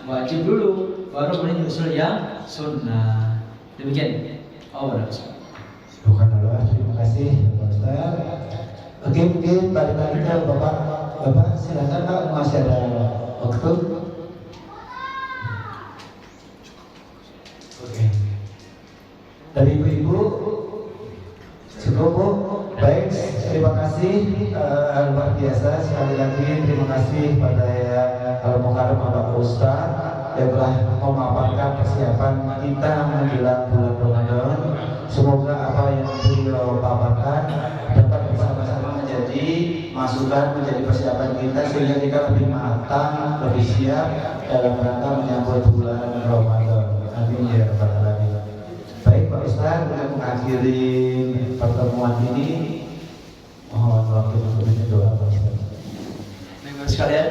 wajib dulu, baru kemudian nyusul yang sunnah. Demikian. Oh, benar. Subhanallah, terima kasih Bapak Ustaz. Oke, mungkin balik lagi ke Bapak silakan Pak, masih ada waktu. Oke. Dari ibu-ibu cukup Bu. Baik, kasih luar biasa. Sekali lagi terima kasih pada Al-Mukarram Bapak Ustaz yang telah memaparkan persiapan kita menjelang bulan Ramadan. Semoga apa yang beliau paparkan dapat bersama-sama menjadi masukan, menjadi persiapan kita sehingga kita lebih matang, lebih siap dalam rangka menyambut bulan Ramadan. Amin ya rabbal alamin. Baik Pak Ustaz, untuk mengakhiri pertemuan ini mohon waktu berikutnya doa Pak Ustaz. Baik sekalian,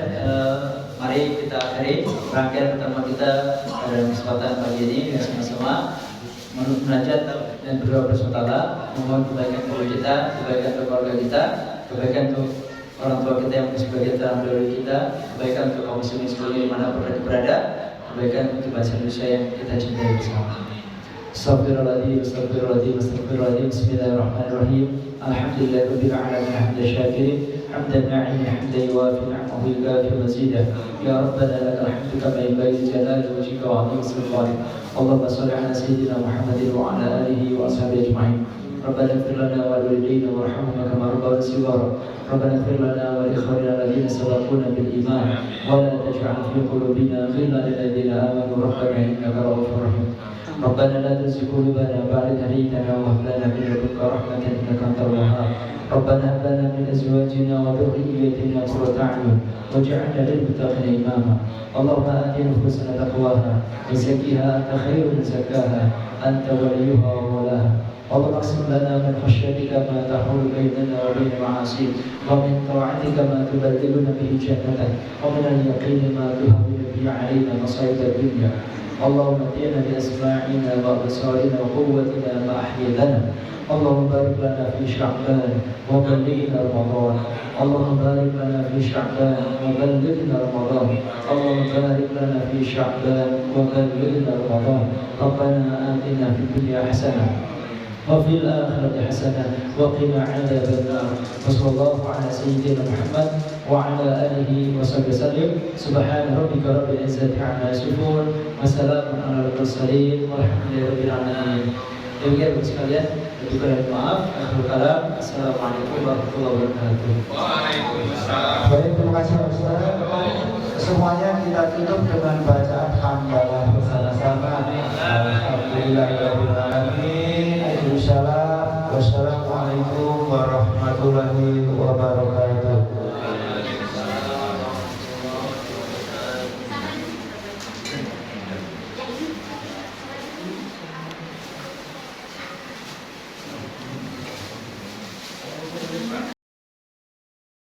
mari kita akhiri rangkaian pertemuan kita pada kesempatan pagi ini dengan sama-sama munajat dan berdoa bersama Allah, memohon kebaikan untuk kita, kebaikan untuk keluarga kita, kebaikan untuk orang tua kita yang sebagai terdahulu kita, kebaikan untuk kaum muslimin seluruh dimanapun mereka berada, kebaikan untuk bangsa Indonesia yang kita cintai bersama. Astagfirullahaladzim, astagfirullahaladzim, astagfirullahaladzim. Bismillahirrahmanirrahim. Alhamdulillahirabbil alamin, hamdan syakirin, hamdan na'imin, hamdan yuwafi ni'amahu wa yukafi mazidah. Ya Rabbana lakal hamdu kama yanbaghi li jalali wajhika wa 'azimi sultanik. Allahumma shalli ala sayyidina Muhammadin wa ala alihi wa ashabihi ajma'in. ربنا اغفر لنا ولوالدينا وارحمهما كما ربونا صغارا ربنا اغفر لنا ولاخواننا الذين سبقونا بالايمان ولا تجعل في قلوبنا غلا للذين امنوا ربنا انك رؤوف رحيم ربنا لا تزغ قلوبنا بعد إذ هديتنا وهب لنا من لدنك رحمة إنك أنت الوهاب ربنا هب لنا من أزواجنا وذريتنا قرة أعين واجعلنا للمتقين إماما اللهم آت نفوسنا تقواها وزكها أنت خير من زكاها أنت وليها ومولاها اللهم اقسم لنا من خشيتك ما تحول بيننا وبين معاصيك ومن طاعتك ما تبلغنا به جنتك ومن اليقين ما تهون به علينا مصائب الدنيا اللهم اتنا باسماعنا وابصارنا وقوتنا ما احييتنا اللهم بارك لنا في شعبان وبلغنا رمضان اللهم بارك لنا في شعبان وبلغنا رمضان اللهم بارك لنا في شعبان وبلغنا رمضان ربنا آتنا في الدنيا حسنة وفي الآخرة حسنة وقنا عذاب النار وصلى الله على سيدنا محمد وعلى آله وصحبه وسلم سبحان ربك رب العزة عما يصفون وسلام على المرسلين والحمد لله رب العالمين. Demikian Bapak sekalian, berdoa maaf. Akhirul kalam. Assalamualaikum warahmatullahi wabarakatuh. Waalaikumsalam. Baik, terima kasih Pak Ustaz. Semuanya kita tutup dengan bacaan